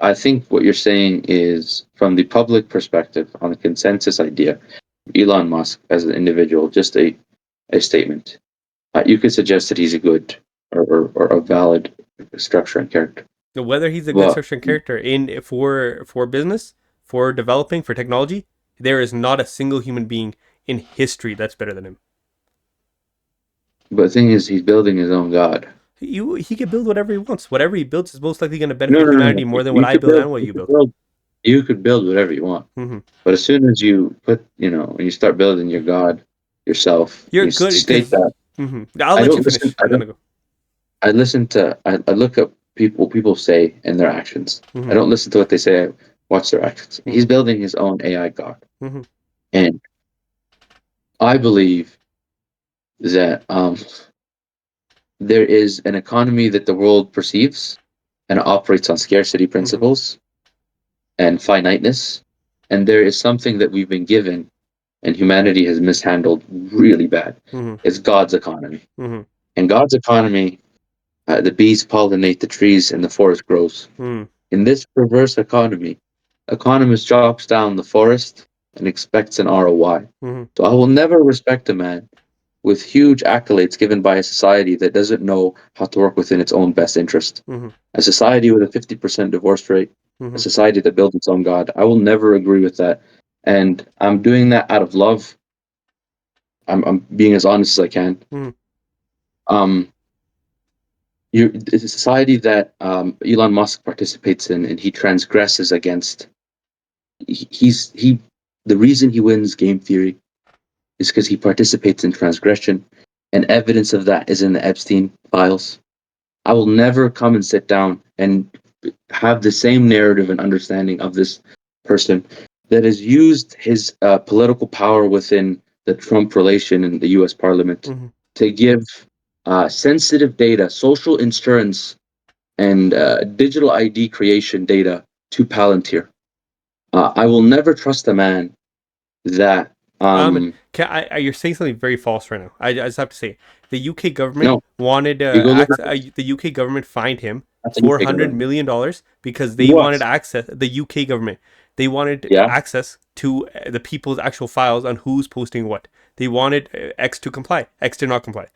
I think what you're saying is from the public perspective on the consensus idea, Elon Musk as an individual, just a statement. You could suggest that he's a good or a valid structure and character. So whether he's a good But social character in for business, for developing, for technology, there is not a single human being in history that's better than him. but the thing is, he's building his own god. He can build whatever he wants. Whatever he builds is most likely going to No, benefit no, no, no. humanity more than what I build and what You you could build. build you could build whatever you want. Mm-hmm. But as soon as you put, when you start building your god yourself, You're you good state because that. mm-hmm. I'll I let you don't listen. finish. I'm gonna go. I look at people say and their actions. I Mm-hmm. don't listen to what they say. What's their actions? He's Mm-hmm. building his own AI god, Mm-hmm. and I believe that there is an economy that the world perceives and it operates on scarcity Mm-hmm. principles and finiteness, and there is something that we've been given and humanity has mishandled really bad. Mm-hmm. It's God's economy, Mm-hmm. and God's economy, the bees pollinate the trees and the forest grows. Mm-hmm. In this perverse economy, economist chops down the forest and expects an ROI. Mm-hmm. So I will never respect a man with huge accolades given by a society that doesn't know how to work within its own best interest. Mm-hmm. A society with a 50% divorce rate, a Mm-hmm. society that builds its own God. I will never agree with that. And I'm doing that out of love. I'm being as honest as I can. Mm-hmm. Um, it's a society that Elon Musk participates in, and he transgresses against. He. The reason he wins game theory is because he participates in transgression, and evidence of that is in the Epstein files. I will never come and sit down and have the same narrative and understanding of this person that has used his political power within the Trump relation in the U.S. Parliament Mm-hmm. to give sensitive data, social insurance, and digital ID creation data to Palantir. I will never trust a man that Ahmed, you're saying something very false right now. I just have to say, the UK government no. wanted You go look at the UK government fined him that's a UK $400 million because they wanted What? access. The UK government, they wanted Yeah. access to the people's actual files on who's posting what. They wanted X to comply. X did not comply.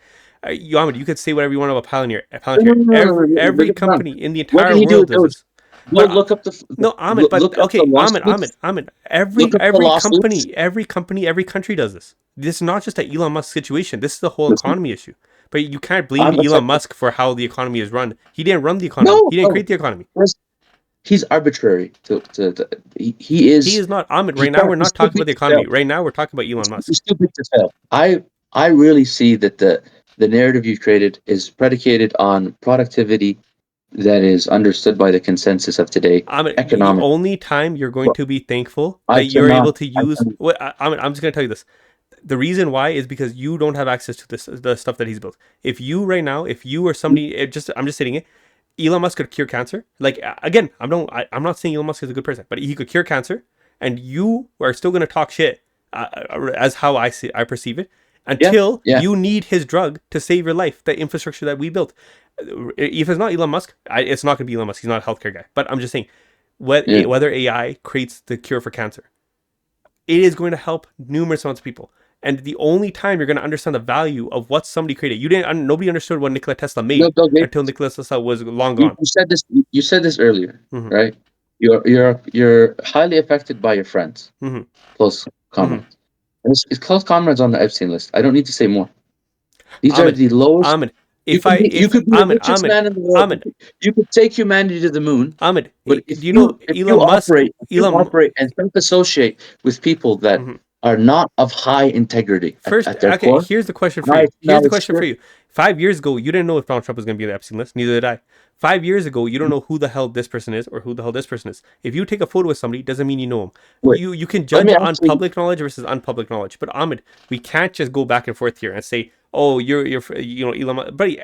Ahmed, you could say whatever you want about Palantir. No, Palantir. no, no, no, no, Every break it down. company in the What did entire he do world with does those? this. Go But look up no, Ahmed, but look up the okay, lawsuits. Ahmed, Look up the lawsuits. every company, every country does this. This is not just a Elon Musk situation. This is the whole Listen, economy issue. But you can't blame I'm Elon affected. Musk for how the economy is run. He didn't run the economy. No, He didn't no. create the economy. He's arbitrary. He He is. is not Ahmed. He's Right now, we're he's not too talking about big the to fail. economy. Right now, we're talking about Elon Musk. He's too big to fail. I really see that the narrative you've created is predicated on productivity that is understood by the consensus of today. Ahmed, the Economic. only time you're going to be thankful I that you're cannot. able to I use, cannot. Ahmed, I'm just going to tell you this. The reason why is because you don't have access to this the stuff that he's built. If you right now, if you or somebody, I'm just saying it, Elon Musk could cure cancer. Like again, I'm not saying Elon Musk is a good person, but he could cure cancer, and you are still going to talk shit as how I perceive it Yeah, until yeah, you need his drug to save your life. The infrastructure that we built. If it's not Elon Musk, it's not going to be Elon Musk. He's not a healthcare guy. But I'm just saying, yeah. whether AI creates the cure for cancer, it is going to help numerous amounts of people. And the only time you're going to understand the value of what somebody created, nobody understood what Nikola Tesla No, made Bill Gates. until Nikola Tesla was long You gone. said this. You said this earlier, Mm-hmm. right? You're highly affected by your friends, Mm-hmm. close Mm-hmm. comrades. It's close comrades on the Epstein list. I don't need to say more. These are Ahmed, the lowest. Ahmed, You if could be the richest man in the world. Ahmed, You could take humanity to the moon. Ahmed, But do you know if you Elon Musk? operate and self-associate with people that Mhm. are not of high integrity First, at their okay, core, here's the question for now you. it's now Here's the it's question for strict. you. 5 years ago, you didn't know if Donald Trump was going to be on the Epstein list. Neither did I. 5 years ago, you don't know who the hell this person is or who the hell this person is. If you take a photo with somebody, doesn't mean you know them. Wait, You can let judge me on actually. public knowledge versus unpublic knowledge. But Ahmed, we can't just go back and forth here and say, oh, Elon Musk. Buddy,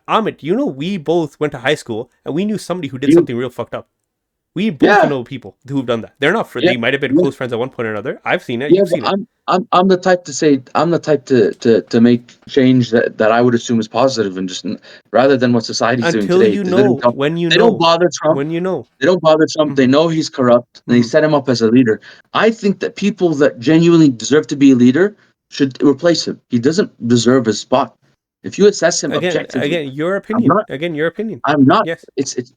Ahmed, you know we both went to high school and we knew somebody who did You, something real fucked up. We both yeah, know people who've done that. They're not. yeah, They might have been yeah. close friends at one point or another. I've seen it. Yeah, You've but seen it. I'm the type to say I'm the type to make change that I would assume is positive and just rather than what society's doing Until today. you know, when you They don't know, bother Trump. when you know. They don't bother Trump. They Mm-hmm. know he's corrupt and they Mm-hmm. set him up as a leader. I think that people that genuinely deserve to be a leader should replace him. He doesn't deserve his spot. If you assess him objectively, Again, your I'm opinion. not. Again, your opinion. I'm not. Yes. It's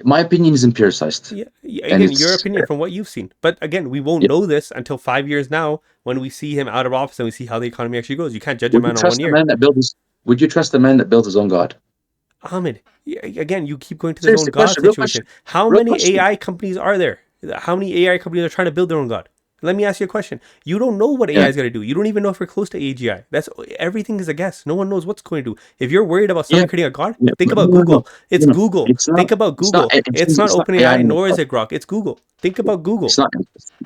my opinion is empiricized, Yeah. and Again, your it's opinion from what you've seen. But again, we won't yeah. know this until 5 years now when we see him out of office and we see how the economy actually goes. You can't judge a Would you man on one trust the year. man that built his? Would you trust the man that built his own god? Ahmed, again, you keep going to this own Seriously, God question, real situation. question, How real many question. AI companies are there? How many AI companies are trying to build their own God? Let me ask you a question. You don't know what AI Yeah, is going to do. You don't even know if we're close to AGI. That's everything is a guess. No one knows what's going to do. If you're worried about yeah, somebody creating a god, yeah. think But about no, no, no, Google. It's no, no. Google. It's not. Think about It's not. Google. It's not It's not AI OpenAI in nor is itself. it Grok. It's Google. Think about It's Google. not.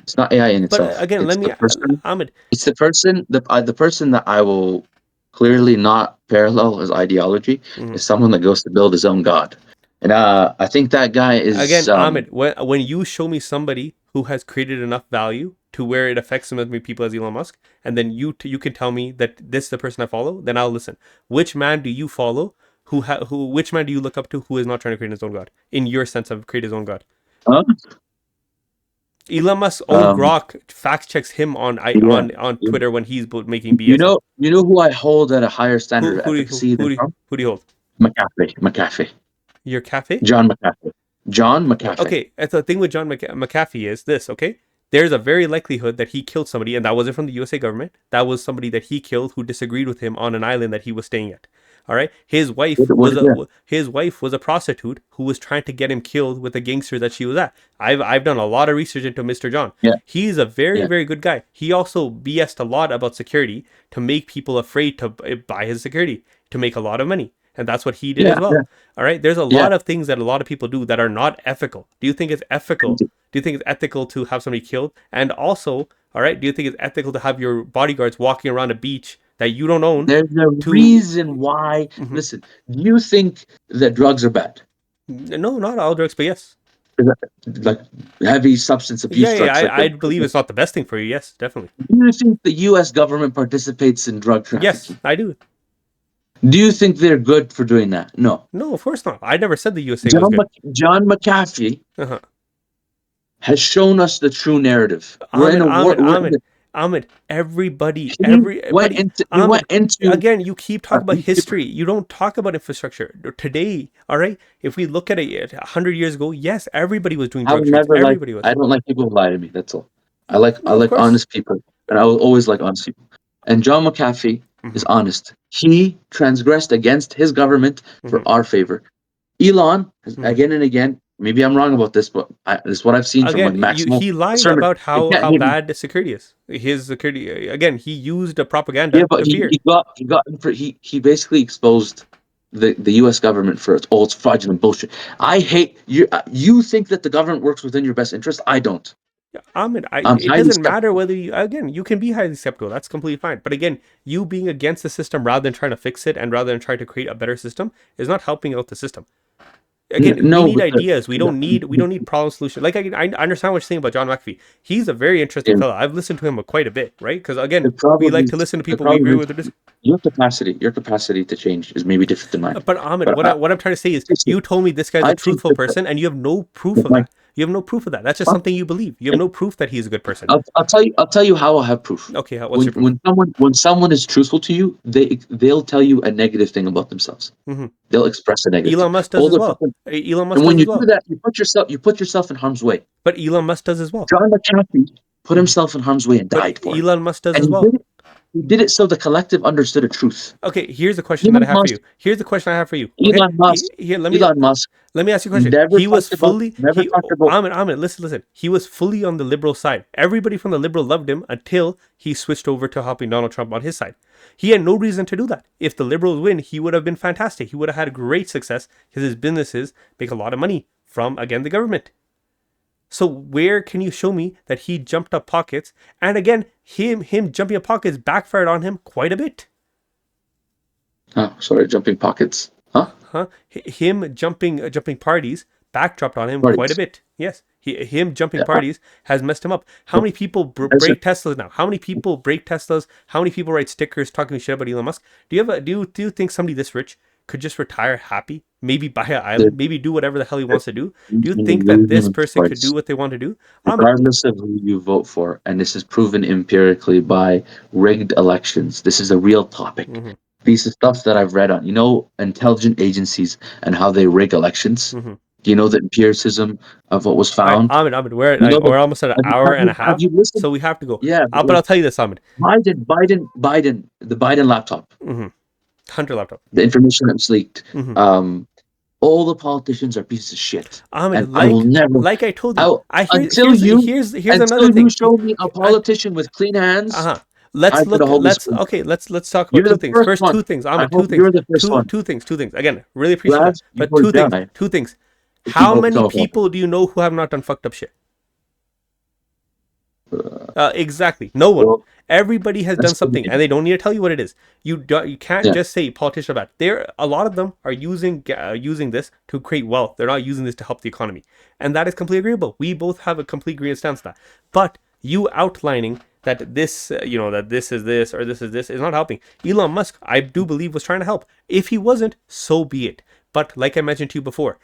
It's not AI in But itself. again, let It's me, the person. Ahmed. It's the person that I will clearly not parallel his ideology Mhm. is someone that goes to build his own god, and I think that guy is Again, Ahmed, when you show me somebody who has created enough value to where it affects as many people as Elon Musk, and then you can tell me that this is the person I follow, then I'll listen. Which man do you follow? Who? Which man do you look up to who is not trying to create his own god? In your sense of create his own god, uh, Elon Musk's own um Grok fact checks him on yeah. on Yeah. Twitter when he's making BS up. You know who I hold at a higher standard Who of who do you, efficacy than Trump? who do you hold? McAfee, Your cafe? John McAfee, John McAfee. Okay, and the thing with John McAfee is this, okay? There's a very likelihood that he killed somebody, and that wasn't from the USA government. That was somebody that he killed who disagreed with him on an island that he was staying at. All right, Yeah, his wife was a prostitute who was trying to get him killed with a gangster that she was at. I've done a lot of research into Mr. John. yeah, He's a very yeah, very good guy. He also BS'd a lot about security to make people afraid to buy his security to make a lot of money, and that's what he did yeah, as yeah, well. All right. There's a yeah. lot of things that a lot of people do that are not ethical. Do you think it's ethical? Do you think it's ethical to have somebody killed? And also, all right, do you think it's ethical to have your bodyguards walking around a beach that you don't own There's a to reason why. Mhm. Listen, do you think that drugs are bad? No, not all drugs, but yes. Is that, like heavy substance Yeah, abuse yeah, drugs, I believe it's not the best thing for you. Yes, definitely. do you think the U.S. government participates in drug Yes, trafficking? I do. Do you think they're good for doing that? No. No, of course not. I never said the USA was good. John McAfee Uh-huh. has shown us the true narrative. We're in Ahmed, a war. Ahmed, Ahmed, Ahmed, everybody, He went everybody, into. He went Ahmed, into. again, you keep talking about He, history. You don't talk about infrastructure. Today, all right, if we look at it 100 years ago, yes, everybody was doing I drug will trades. never like. Everybody was. I don't like people who lie to me. That's all. I No, of like course. honest people, and I will always like honest people. And John McAfee is Hmm. honest. He transgressed against his government Hmm. for our favor. Elon has Hmm. again and again. Maybe I'm wrong about this, but this is what I've seen from like Again, Maximal he lied discernment. about It can't, how he, bad the security is. His security, again, he used a yeah, propaganda but to fear. he basically exposed the U.S. government for all its fraudulent bullshit. I hate you. You think that the government works within your best interest? I don't. Ahmed, I'm it highly doesn't matter skeptical. whether you, again, you can be highly skeptical. That's completely fine. But again, you being against the system rather than trying to fix it and rather than trying to create a better system is not helping out the system. Again, we No, need but ideas. We don't need problem solution. Like I understand what you're saying about John McAfee. He's a very interesting yeah, fellow. I've listened to him quite a bit, right? Because again, the we problem like to is listen to the people we problem agree is with. Or your capacity to change is maybe different than mine. But Ahmed, But what I'm trying to say is, seriously, you told me this guy's a I think truthful person, and you have no proof of my that. You have no proof of that. That's just something you believe. You have no proof that he's a good person. I'll tell you how I have proof. Okay, what's your proof? When someone is truthful to you, they'll tell you a negative thing about themselves. Hmm. They'll express a negative thing. Elon Musk does All as the well. fucking Elon Musk and does when as you do well. that, you put yourself in harm's way. But Elon Musk does as well. John McAfee put Hmm. himself in harm's way and But died for it. Elon Musk does And as well. he did it so the collective understood a truth. Okay, here's the question that I Elon have for Musk, you. Here's the question I have for you. Okay, Elon Musk, here Elon Musk let me ask you a question. He was fully never he talked about Ahmed, listen. He was fully on the liberal side. Everybody from the liberal loved him until he switched over to helping Donald Trump on his side. He had no reason to do that. If the liberals win, he would have been fantastic. He would have had great success because his businesses make a lot of money from again the government. So where can you show me that he jumped up pockets? And again, him jumping up pockets backfired on him quite a bit. oh, sorry, jumping pockets. Huh? Huh? Him jumping parties backdropped on him quite a Parties. bit. Yes, him jumping Yeah. parties has messed him up. How many people Listen, break Teslas now? How many people break Teslas? How many people write stickers talking shit about Elon Musk? Do you have a do you think somebody this rich could just retire happy? Maybe buy an the- island. Maybe do whatever the hell he the- wants to do. Do you think that this losing person could do twice. what they want to do? Regardless of who you vote for, and this is proven empirically by rigged elections. This is a real topic. Mm-hmm, These are stuff that I've read on, intelligent agencies and how they rig elections. mm-hmm. Do you know the empiricism of what was All right, found? Ahmed, we're You know the we're almost at an hour and a have half, you listened? so we have to go. Yeah, but But like I'll tell you this, Ahmed. The Biden laptop, Mm-hmm. Hunter laptop. the information that was leaked. Mm-hmm. Um, all the politicians are pieces of shit, Ahmed, and I will never. like I told you, I I until you here's until another you thing. show me a politician with clean hands, Uh-huh. I'm gonna hold this. Let's talk about You're two the things. first First, one. two things. I Ahmed, two hope things. you're the first one. Two things. Again, really appreciate that. Last, But before you die. two things. If you How hope many so. people do you know who have not done fucked up shit? Uh, Exactly. No one. well, Everybody has that's done good. something, and they don't need to tell you what it is. You can't Yeah. just say politicians are bad. There, a lot of them are using this to create wealth. They're not using this to help the economy, and that is completely agreeable. We both have a complete agreement stance on that. But you outlining that this, that this is this or this is not helping. Elon Musk, I do believe, was trying to help. If he wasn't, so be it. But like I mentioned to you before,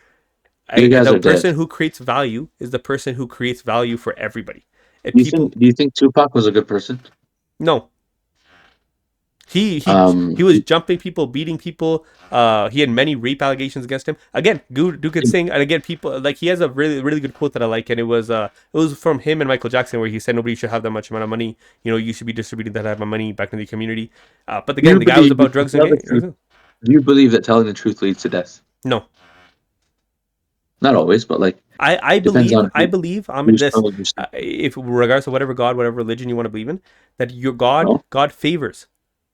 You guys the are dead. person who creates value is the person who creates value for everybody. If Do you think? people, Do you think Tupac was a good person? no, he Um, was jumping people, beating people. He had many rape allegations against him. Again, Duke could sing, and again, people like he has a really good quote that I like, and it was from him and Michael Jackson, where he said nobody should have that much amount of money. You should be distributing that type of money back in the community. But do again, you the guy was believe about that drugs and tell the truth? Do you believe that telling the truth leads to death? no. Not always, but like depends on I believe I'm in who's this. telling you stuff. If regardless of whatever God, whatever religion you want to believe in, that your No, God favors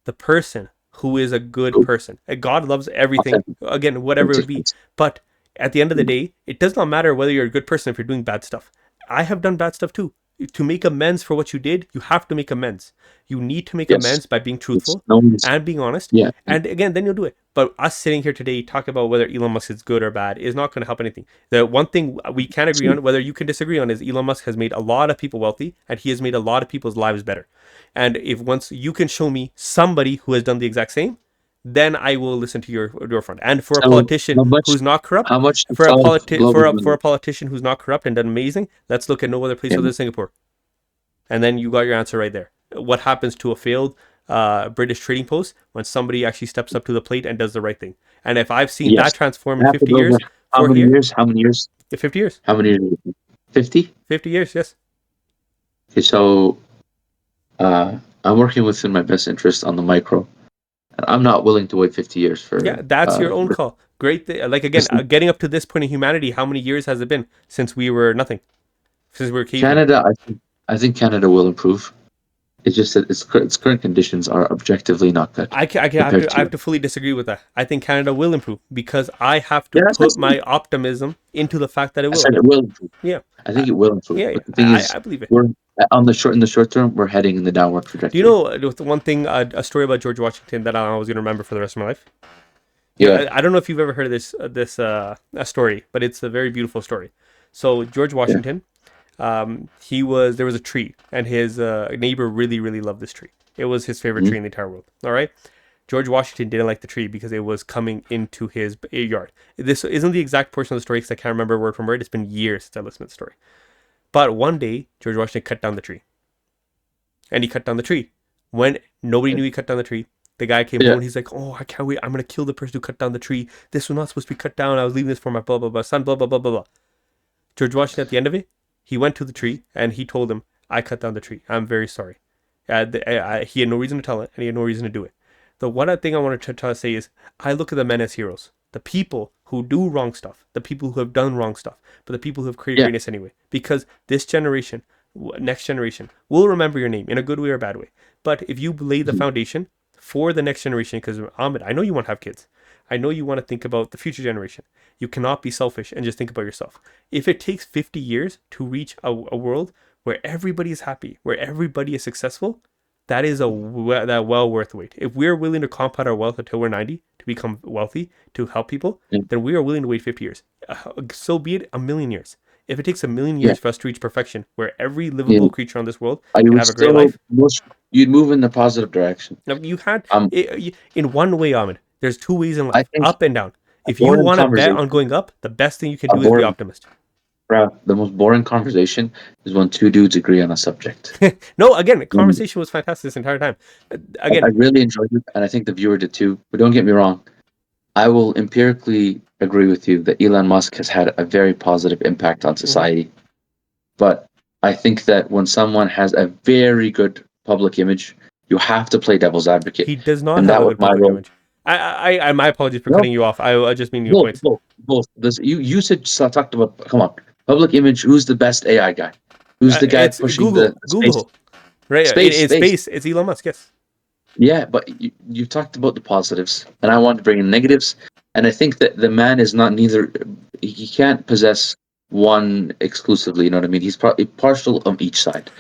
the person who is a good good, person. And God loves everything. authentic, Again, whatever it would be. consequence. But at the end of the day, it does not matter whether you're a good person if you're doing bad stuff. I have done bad stuff too. To make amends for what you did, you have to make amends. You need to make Yes, amends by being it's truthful no one's. and being honest. Yeah, And again, then you'll do it. But us sitting here today talking about whether Elon Musk is good or bad is not going to help anything. The one thing we can agree on, whether you can disagree on, is Elon Musk has made a lot of people wealthy and he has made a lot of people's lives better. And if once you can show me somebody who has done the exact same, then I will listen to your front. And for a so politician how much? who's not corrupt, How much to solve global for a warming? politician who's not corrupt and done amazing, let's look at no other place Yeah. other than Singapore. And then you got your answer right there. What happens to a failed British trading post when somebody actually steps up to the plate and does the right thing? And if I've seen that Yes. transform It in happened 50 over years how for many here, years? How many years? 50 years, How many years? 50? 50 years, yes. Okay, so I'm working within my best interest on the micro. And I'm not willing to wait 50 years Yeah, for. that's your own call. Great. Like again, Listen, getting up to this point in humanity, how many years has it been since we were nothing? Since we were cavemen? Canada, I think Canada will improve. It's just that its current conditions are objectively not good compared I have to. to fully disagree with that. I think Canada will improve because I have to Yeah, that's what put my optimism into the fact that it I will. said. It will improve. Yeah, I uh, think it will improve. yeah, But the thing is, I believe it. we're in the short term, we're heading in the downward Do you trajectory. know the one thing, a story about George Washington that I was going to remember for the rest of my life? Yeah. I don't know if you've ever heard of this a story, but it's a very beautiful story. So George Yeah. Washington, there was a tree, and his neighbor really loved this tree. It was his favorite Mhm. tree in the entire world. All right. George Washington didn't like the tree because it was coming into his yard. This isn't the exact portion of the story because I can't remember word from word. It's been years since I listened to the story. But one day, George Washington cut down the tree. And he cut down the tree. When nobody knew he cut down the tree, the guy came home Yeah. and he's like, "Oh, I can't wait. I'm going to kill the person who cut down the tree. This was not supposed to be cut down. I was leaving this for my blah, blah, blah son, blah, blah, blah, blah, blah." George Washington, at the end of it, he went to the tree and he told him, "I cut down the tree. I'm very sorry." He had no reason to tell it and he had no reason to do it. The one thing I want to try to say is I look at the men as heroes. The people who do wrong stuff, the people who have done wrong stuff, but the people who have created Yeah. greatness anyway. Because this generation, next generation, will remember your name in a good way or a bad way. But if you lay the Mhm. foundation for the next generation, because Ahmed, I know you want to have kids. I know you want to think about the future generation. You cannot be selfish and just think about yourself. If it takes 50 years to reach a world where everybody is happy, where everybody is successful, that is that well worth the wait. If we're willing to compound our wealth until we're 90 to become wealthy to help people, Yeah. then we are willing to wait 50 years. So be it, a million years. If it takes a million Yeah. years for us to reach perfection, where every Yeah. livable creature on this world I can would have a great still life, you'd move in the positive direction. now you had Um, in one way, Ahmed. There's two ways in I life, think up and down. a If you boring want to bet on conversation, going up, the best thing you can a do is be boring, optimist. the most boring conversation is when two dudes agree on a subject. No, again, the Um, conversation was fantastic this entire time. I Again, really enjoyed it, and I think the viewer did too. But don't get me wrong, I will empirically agree with you that Elon Musk has had a very positive impact on mhm, society. But I think that when someone has a very good public image, you have to play devil's advocate. he does not And have that a was good my public role. image. My apologies for No, cutting you off. I just mean your both, points. both, both. This, you said talked about. Come on, public image. Who's the best AI guy? Who's the guy It's pushing Google, the space, Google, right? space, It's space? space. It's Elon Musk. Yes. Yeah, but you talked about the positives, and I want to bring in negatives. And I think that the man is not neither. He can't possess one exclusively. You know what I mean? He's partial of each side.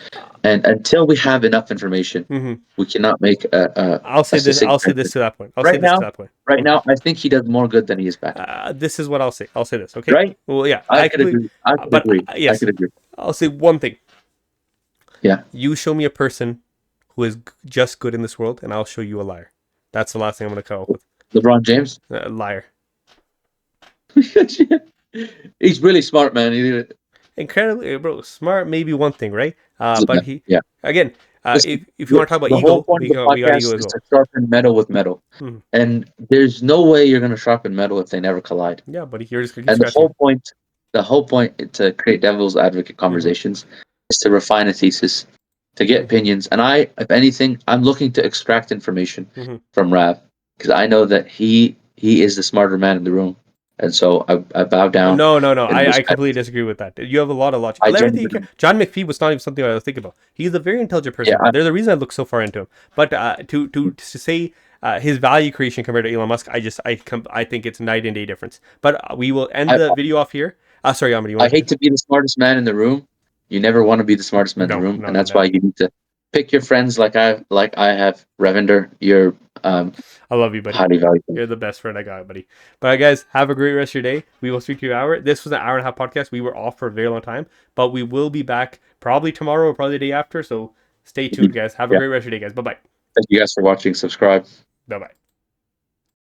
And until we have enough information, Mm-hmm. we cannot make I'll a say this. I'll succinct say this judgment. to that point. I'll say Right this to now, that point. right now, I think he does more good than he is bad. This is what I'll say. I'll say this. Okay. Right? Well, yeah, I I could completely. agree. I could But agree. I yes, could agree. I'll say one thing. Yeah. You show me a person who is just good in this world, and I'll show you a liar. That's the last thing I'm going to come up with. LeBron James. Liar. He's really smart, man. Incredibly, bro, smart. Maybe one thing, right? But he Yeah. again. Listen, If you want to talk about the whole ego, point of the we got ego podcast as is well. to sharpen metal with metal. Hmm. And there's no way you're going to sharpen metal if they never collide. Yeah, buddy, you're just gonna keep And scratching it. the whole point to create devil's advocate Hmm. conversations is to refine a thesis, to get Hmm. opinions. And I, if anything, I'm looking to extract information Hmm. from Rav because I know that he is the smarter man in the room. And so I bow down No, no, no. in I respect. completely disagree with that. You have a lot of logic. I Everything you genuinely, can. John McPhee was not even something I was thinking about. He's a very intelligent yeah, person. There's a reason I look so far into him. But to say his value creation compared to Elon Musk, I think it's night and day difference. But we will end I, the video off here. Sorry, Amity, you I want to? hate to be the smartest man in the room. You never want to be the smartest man in the No, room, no, and no, that's why never. you need to pick your friends like I have. Ravender, you're I love you, buddy. highly valuable. You're the best friend I got, buddy. But guys, have a great rest of your day. We will speak to you an hour. This was an hour and a half podcast. We were off for a very long time, but we will be back probably tomorrow or probably the day after. So stay tuned, guys. Have a Yeah. great rest of your day, guys. Bye bye. Thank you guys for watching. Subscribe. Bye bye.